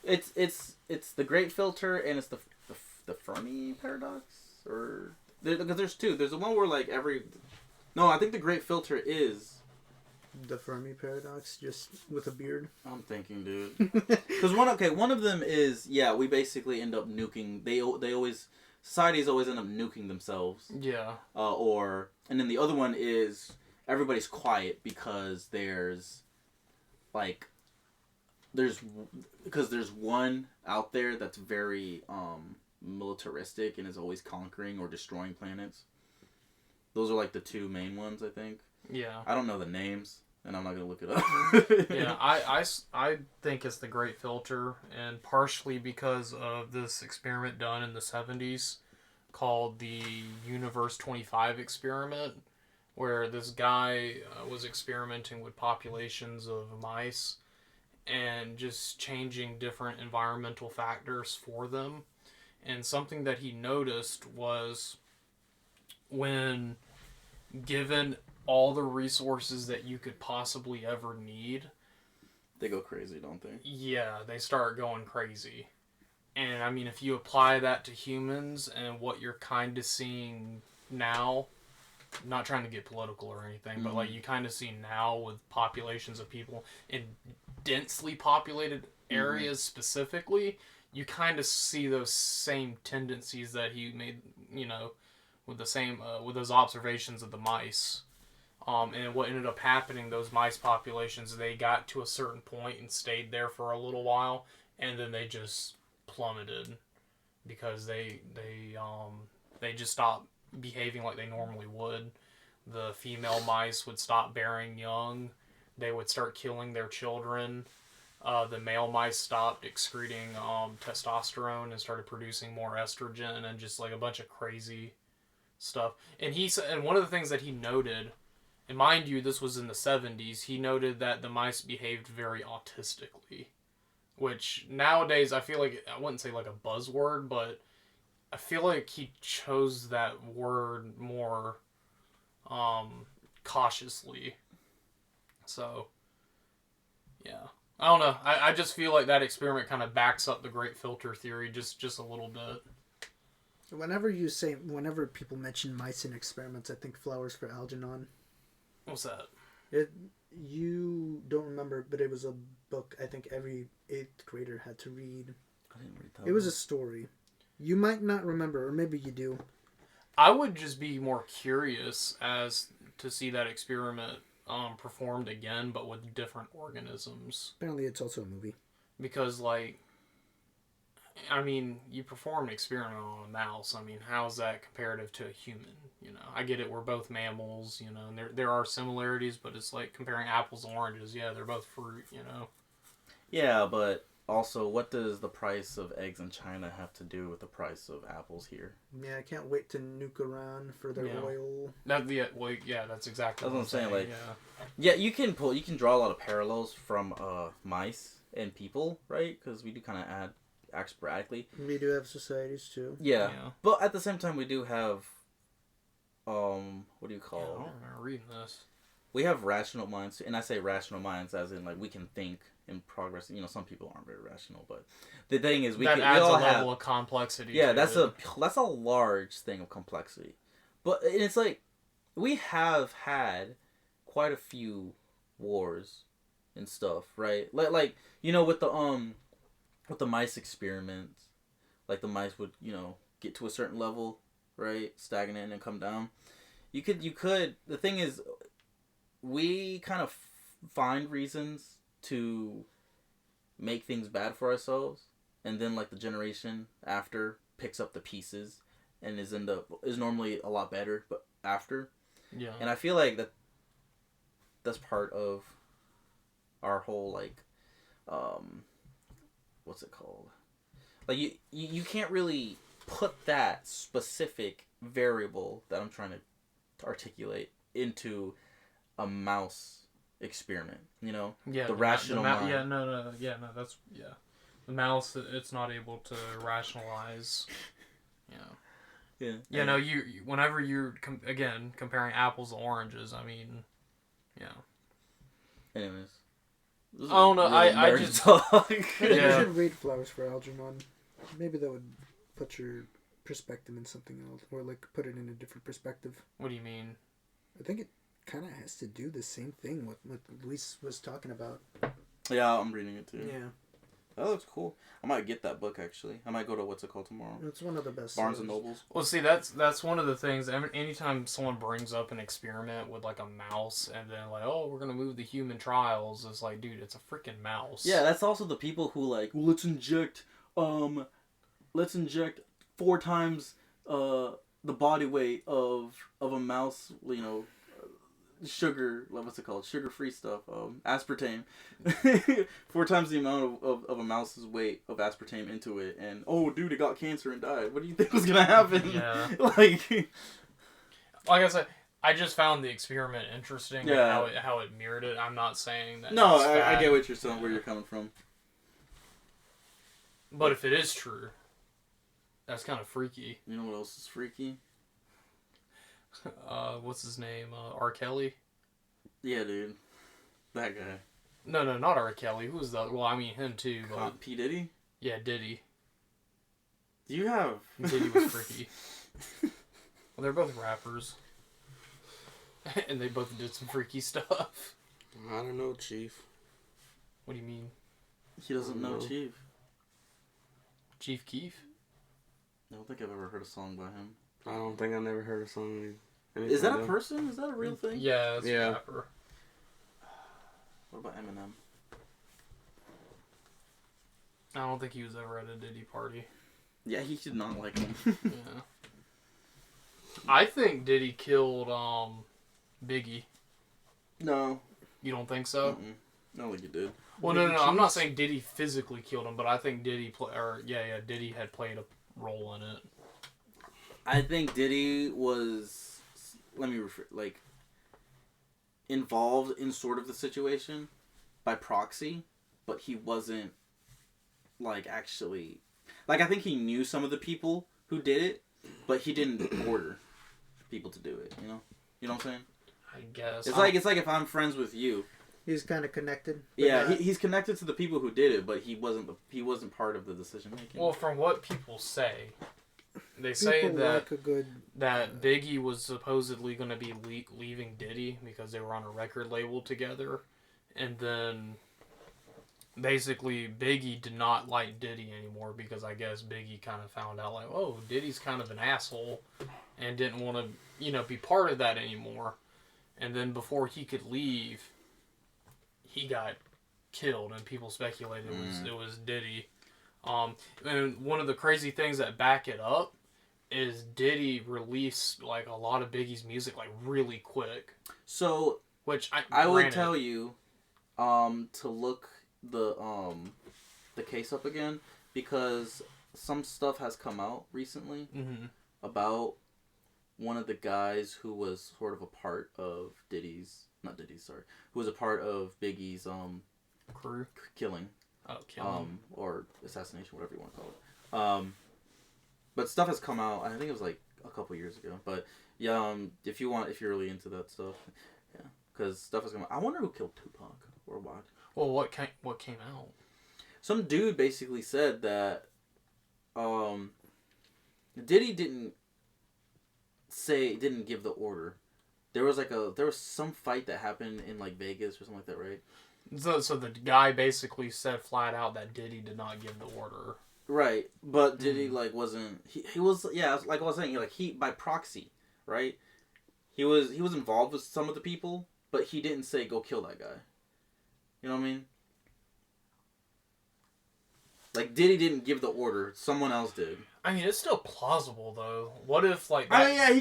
It's the Great Filter and it's the Fermi Paradox? Or... Because there's 2. There's the one where, like, No, I think the Great Filter is... The Fermi Paradox, just with a beard. I'm thinking, dude. Because one of them is, we basically end up nuking. Societies always end up nuking themselves. Yeah. And then the other one is everybody's quiet because there's one out there that's very militaristic and is always conquering or destroying planets. Those are like the 2 main ones, I think. Yeah. I don't know the names, and I'm not going to look it up. Yeah, I think it's the Great Filter, and partially because of this experiment done in the 70s called the Universe 25 experiment, where this guy was experimenting with populations of mice and just changing different environmental factors for them. And something that he noticed was when given all the resources that you could possibly ever need, they go crazy, don't they? Yeah, they start going crazy. And I mean, if you apply that to humans and what you're kind of seeing now, not trying to get political or anything, but like you kind of see now with populations of people in densely populated areas specifically, you kind of see those same tendencies that he made, with the same with those observations of the mice. And what ended up happening, those mice populations, they got to a certain point and stayed there for a little while, and then they just plummeted because they just stopped behaving like they normally would. The female mice would stop bearing young. They would start killing their children. The male mice stopped excreting testosterone and started producing more estrogen and just like a bunch of crazy stuff. And one of the things that he noted, and mind you, this was in the 70s, he noted that the mice behaved very autistically, which nowadays I feel like, I wouldn't say like a buzzword, but I feel like he chose that word more cautiously. So, yeah. I don't know. I just feel like that experiment kind of backs up the great filter theory just a little bit. Whenever people mention mice in experiments, I think Flowers for Algernon. What's that? You don't remember, but it was a book I think every 8th grader had to read. I didn't read that. It was a story. You might not remember, or maybe you do. I would just be more curious as to see that experiment performed again, but with different organisms. Apparently, it's also a movie. Because, like, I mean, you perform an experiment on a mouse. I mean, how's that comparative to a human? I get it. We're both mammals. And there are similarities, but it's like comparing apples and oranges. Yeah, they're both fruit. Yeah, but also, what does the price of eggs in China have to do with the price of apples here? Yeah, I can't wait to nuke Iran for their oil. That's exactly what I'm saying. Like, yeah, you can draw a lot of parallels from mice and people, right? Because we do kind of act sporadically. We do have societies too. Yeah, but at the same time, we do have what do you call? I don't remember reading this. We have rational minds, and I say rational minds as in like we can think in progress. Some people aren't very rational, but the thing is, we adds all a level have of complexity. Yeah, that's it. a large thing of complexity, but it's like we have had quite a few wars and stuff, right? Like with the mice experiments, like the mice would get to a certain level, right, stagnant and then come down. You could. The thing is, we kind of find reasons to make things bad for ourselves, and then like the generation after picks up the pieces and is normally a lot better, but after. Yeah. And I feel like that's part of our whole like what's it called? Like you can't really put that specific variable that I'm trying to articulate into a mouse experiment, Yeah, the rational mind. That's the mouse. It's not able to rationalize. Yeah. You whenever you're comparing apples to oranges, I mean, yeah. Anyways, I don't know. I just talk. You should read Flowers for Algernon. Maybe that would put your perspective in something else, or like put it in a different perspective. What do you mean? I think it kind of has to do the same thing with what Luis was talking about. Yeah, I'm reading it too. Yeah. That looks cool. I might get that book actually. I might go to what's it called tomorrow. It's one of the best. Barnes and Nobles. Well, see, that's one of the things. Anytime someone brings up an experiment with like a mouse, and then like, oh, we're gonna move the human trials, it's like, dude, it's a freaking mouse. Yeah, that's also the people who like, well, let's inject 4 times the body weight of a mouse, sugar, what's it called? Sugar-free stuff, aspartame. 4 times the amount of a mouse's weight of aspartame into it, and oh, dude, it got cancer and died. What do you think was gonna happen? Yeah. like I said, I just found the experiment interesting. Yeah. And how it mirrored it. I'm not saying that. No, it's I bad, get what you're saying, where you're coming from. But if it is true, that's kind of freaky. You know what else is freaky? What's his name? R. Kelly? Yeah, dude. That guy. No, not R. Kelly. Who was the? Well, I mean him too. But P. Diddy? yeah, Diddy. You have... Diddy was freaky. Well, they're both rappers. And they both did some freaky stuff. I don't know, Chief. What do you mean? He doesn't know Chief. Chief Keef? I don't think I've ever heard a song by him. I don't think I never heard a song. Is that a person? Is that a real thing? Yeah, it's a rapper. What about Eminem? I don't think he was ever at a Diddy party. Yeah, he did not like him. Yeah. I think Diddy killed Biggie. No. You don't think so? Mm-mm. I don't think he did. Well, no. I'm not saying Diddy physically killed him, but I think Diddy Diddy had played a role in it. I think Diddy was, involved in sort of the situation by proxy, but he wasn't, actually... I think he knew some of the people who did it, but he didn't order people to do it, you know? You know what I'm saying? I guess. It's like if I'm friends with you. He's kind of connected. Yeah, he's connected to the people who did it, but he wasn't part of the decision making. Well, from what people say, they say that that Biggie was supposedly going to be leaving Diddy because they were on a record label together, and then basically Biggie did not like Diddy anymore because I guess Biggie kind of found out oh, Diddy's kind of an asshole, and didn't want to be part of that anymore, and then before he could leave, he got killed, and people speculated it was Diddy. And one of the crazy things that back it up is Diddy released a lot of Biggie's music really quick. So, which I would tell you, to look the case up again, because some stuff has come out recently about one of the guys who was sort of a part of who was a part of Biggie's crew killing. Oh, killing. Or assassination, whatever you want to call it. But stuff has come out. I think it was a couple years ago. But yeah, if you're really into that stuff, yeah, because stuff has come out. I wonder who killed Tupac or what. Well, what came out? Some dude basically said that Diddy didn't give the order. There was some fight that happened in Vegas or something like that, right? So the guy basically said flat out that Diddy did not give the order. Right, but Diddy wasn't he was like I was saying he by proxy, right? He was involved with some of the people, but he didn't say go kill that guy. You know what I mean? Diddy didn't give the order, someone else did. I mean, it's still plausible though. What if that... I mean, yeah,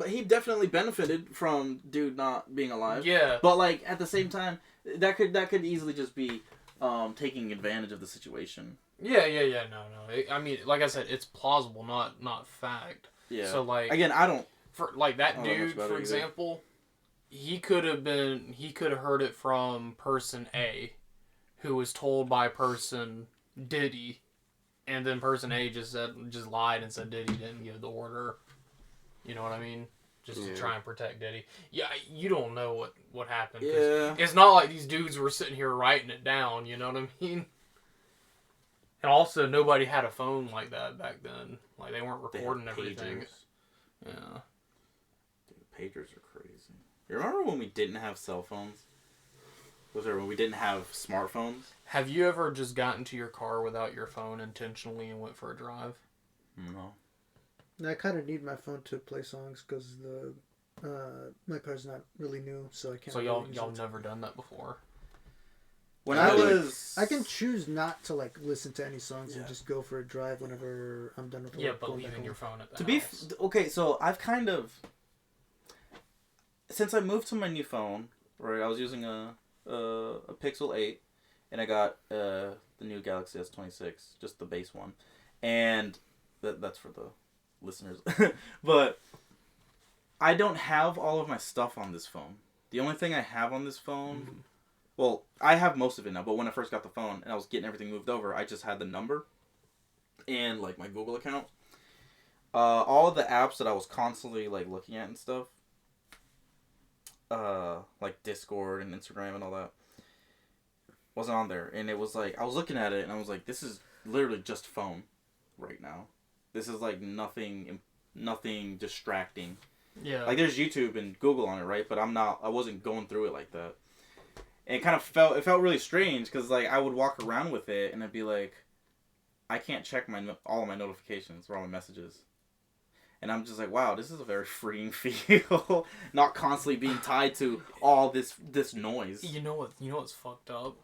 he definitely benefited from dude not being alive. Yeah. But at the same time, that could easily just be taking advantage of the situation. Yeah, no. I mean, like I said, it's plausible, not fact. Yeah. So again, I don't for that dude, for example, he could have heard it from person A, who was told by person Diddy, and then person A just lied and said Diddy didn't give the order. You know what I mean? Just to try and protect Diddy. Yeah, you don't know what happened. Yeah. It's not like these dudes were sitting here writing it down, you know what I mean? And also, nobody had a phone like that back then. They weren't recording everything. Pagers. Yeah. Dude, pagers are crazy. You remember when we didn't have cell phones? When we didn't have smartphones? Have you ever just gotten to your car without your phone intentionally and went for a drive? No. I kind of need my phone to play songs because my car's not really new, so I can't. So y'all never done that before? When I can choose not to listen to any songs and just go for a drive whenever I'm done with. But leaving your phone at the house. Okay, so I've kind of, since I moved to my new phone, right? I was using a Pixel 8, and I got the new Galaxy S26, just the base one, and that's for the listeners. But I don't have all of my stuff on this phone. The only thing I have on this phone, well, I have most of it now, but when I first got the phone and I was getting everything moved over, I just had the number and my Google account. All of the apps that I was constantly looking at and stuff, like Discord and Instagram and all that, wasn't on there. And it was I was looking at it and I was like, this is literally just phone right now. This is like nothing distracting. Yeah. Like there's YouTube and Google on it, right? But I wasn't going through it like that. And it felt really strange because like I would walk around with it and I'd be like, I can't check all of my notifications or all my messages. And I'm just like, wow, this is a very freeing feel. Not constantly being tied to all this noise. You know what's fucked up?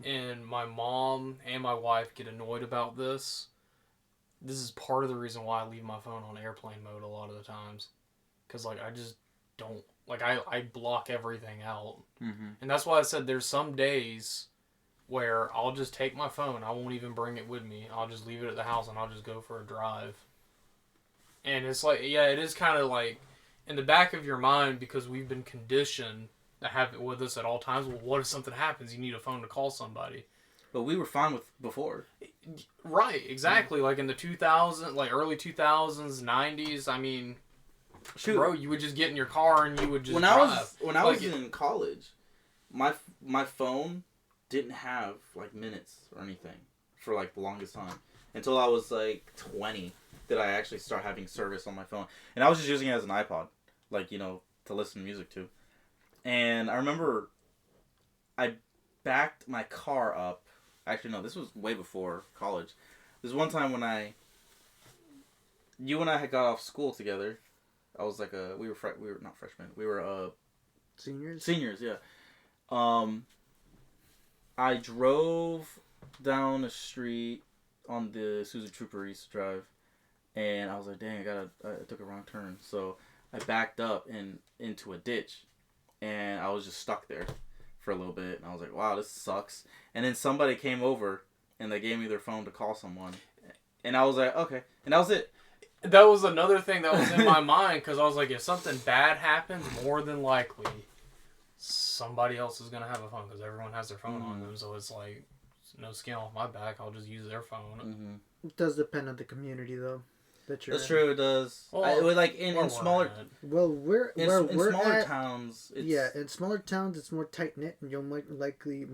And my mom and my wife get annoyed about this. This is part of the reason why I leave my phone on airplane mode a lot of the times. Because, like, I just don't... Like, I block everything out. Mm-hmm. And that's why I said there's some days where I'll just take my phone. I won't even bring it with me. I'll just leave it at the house and I'll just go for a drive. And it's like, yeah, it is kind of like in the back of your mind because we've been conditioned to have it with us at all times. Well, what if something happens? You need a phone to call somebody. But we were fine with before. Right, exactly. Like in the 2000s, like early 2000s, 90s, I mean, shoot, bro, you would just get in your car and you would just when drive. I was in college, my phone didn't have like minutes or anything for like the longest time until I was like 20. Did I actually start having service on my phone? And I was just using it as an iPod, like, you know, to listen to music to. And I remember I backed my car up. Actually, no, this was way before college. This one time when you and I had got off school together. I was like we were not freshmen. We were seniors. Seniors, yeah. I drove down the street on the Suzuki Trooper East Drive. And I was like, dang, I took a wrong turn. So I backed up into a ditch. And I was just stuck there for a little bit. And I was like, wow, this sucks. And then somebody came over and they gave me their phone to call someone. And I was like, okay. And that was it. That was another thing that was in my mind. Because I was like, if something bad happens, more than likely, somebody else is going to have a phone. Because everyone has their phone on them. So it's like, no skin off my back. I'll just use their phone. Mm-hmm. It does depend on the community, though. That's true. It does. Well, it was like in smaller. Well, in smaller towns. Yeah, in smaller towns, it's more tight knit, and you'll more than likely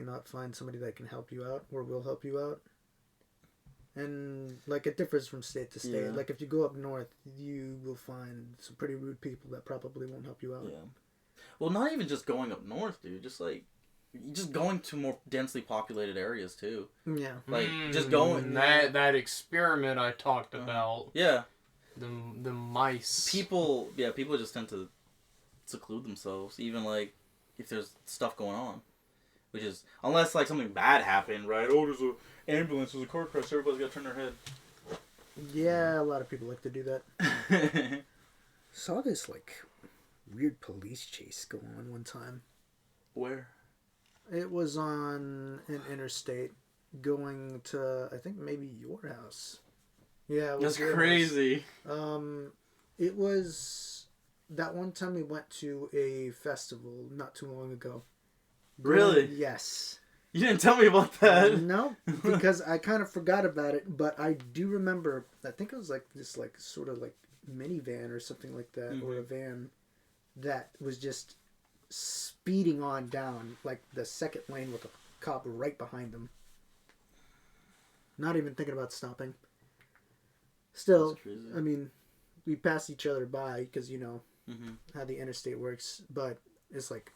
not find somebody that can help you out or will help you out. And like it differs from state to state. Yeah. Like if you go up north, you will find some pretty rude people that probably won't help you out. Yeah. Well, not even just going up north, dude. Just going to more densely populated areas too. Yeah. Like just going that experiment I talked about. Yeah. The mice. People just tend to seclude themselves, even like if there's stuff going on, which is unless like something bad happened, right? Oh, there's an ambulance, there's a car crash, everybody's got to turn their head. Yeah, a lot of people like to do that. Saw this like weird police chase go on one time. Where? It was on an interstate going to, I think, maybe your house. Yeah, it was that's crazy. It was that one time we went to a festival not too long ago. Really? Yes. You didn't tell me about that. No, because I kind of forgot about it, but I do remember, I think it was like this like sort of like minivan or something like that, or a van that was just speeding on down like the second lane with a cop right behind them. Not even thinking about stopping. Still, I mean, we passed each other by because you know how the interstate works, but it's like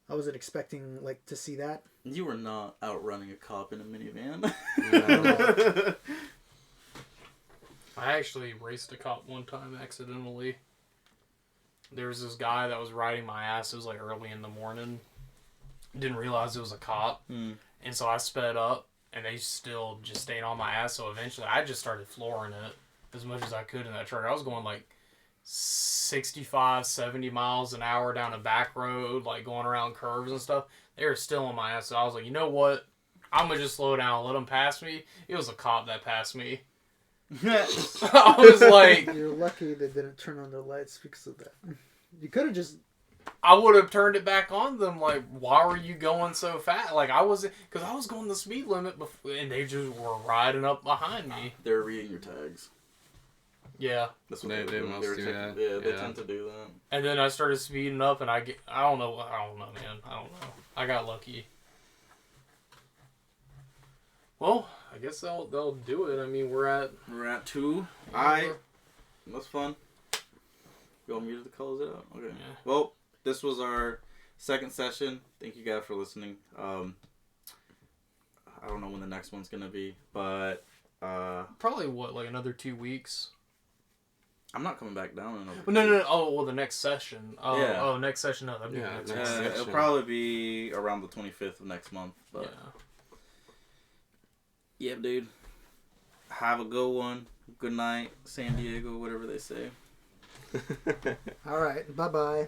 I wasn't expecting like to see that. You were not outrunning a cop in a minivan. No. I actually raced a cop one time accidentally. There was this guy that was riding my ass. It was like early in the morning. Didn't realize it was a cop. And so I sped up and they still just stayed on my ass. So eventually I just started flooring it as much as I could in that truck. I was going like 65, 70 miles an hour down a back road, like going around curves and stuff. They were still on my ass. So I was like, you know what? I'm going to just slow down and let them pass me. It was a cop that passed me. I was like... You're lucky they didn't turn on their lights because of that. You could have just... I would have turned it back on them. Like, why were you going so fast? Like, I was... Because I was going the speed limit before, and they just were riding up behind me. They're reading your tags. Yeah. That's what they must do that. Yeah, they tend to do that. And then I started speeding up, and I don't know, man. I don't know. I got lucky. Well, I guess they'll do it. I mean, we're at 2. Yeah, Alright. That's fun. You want me to close it out? Okay. Yeah. Well, this was our second session. Thank you guys for listening. I don't know when the next one's gonna be, but probably like another 2 weeks. I'm not coming back down. No. Oh, well, the next session. Oh, Yeah. Oh, next session. No, that'd be Yeah, next next month. session. It'll probably be around the 25th of next month. But yeah, dude. Have a good one. Good night, San Diego, whatever they say. All right. Bye bye.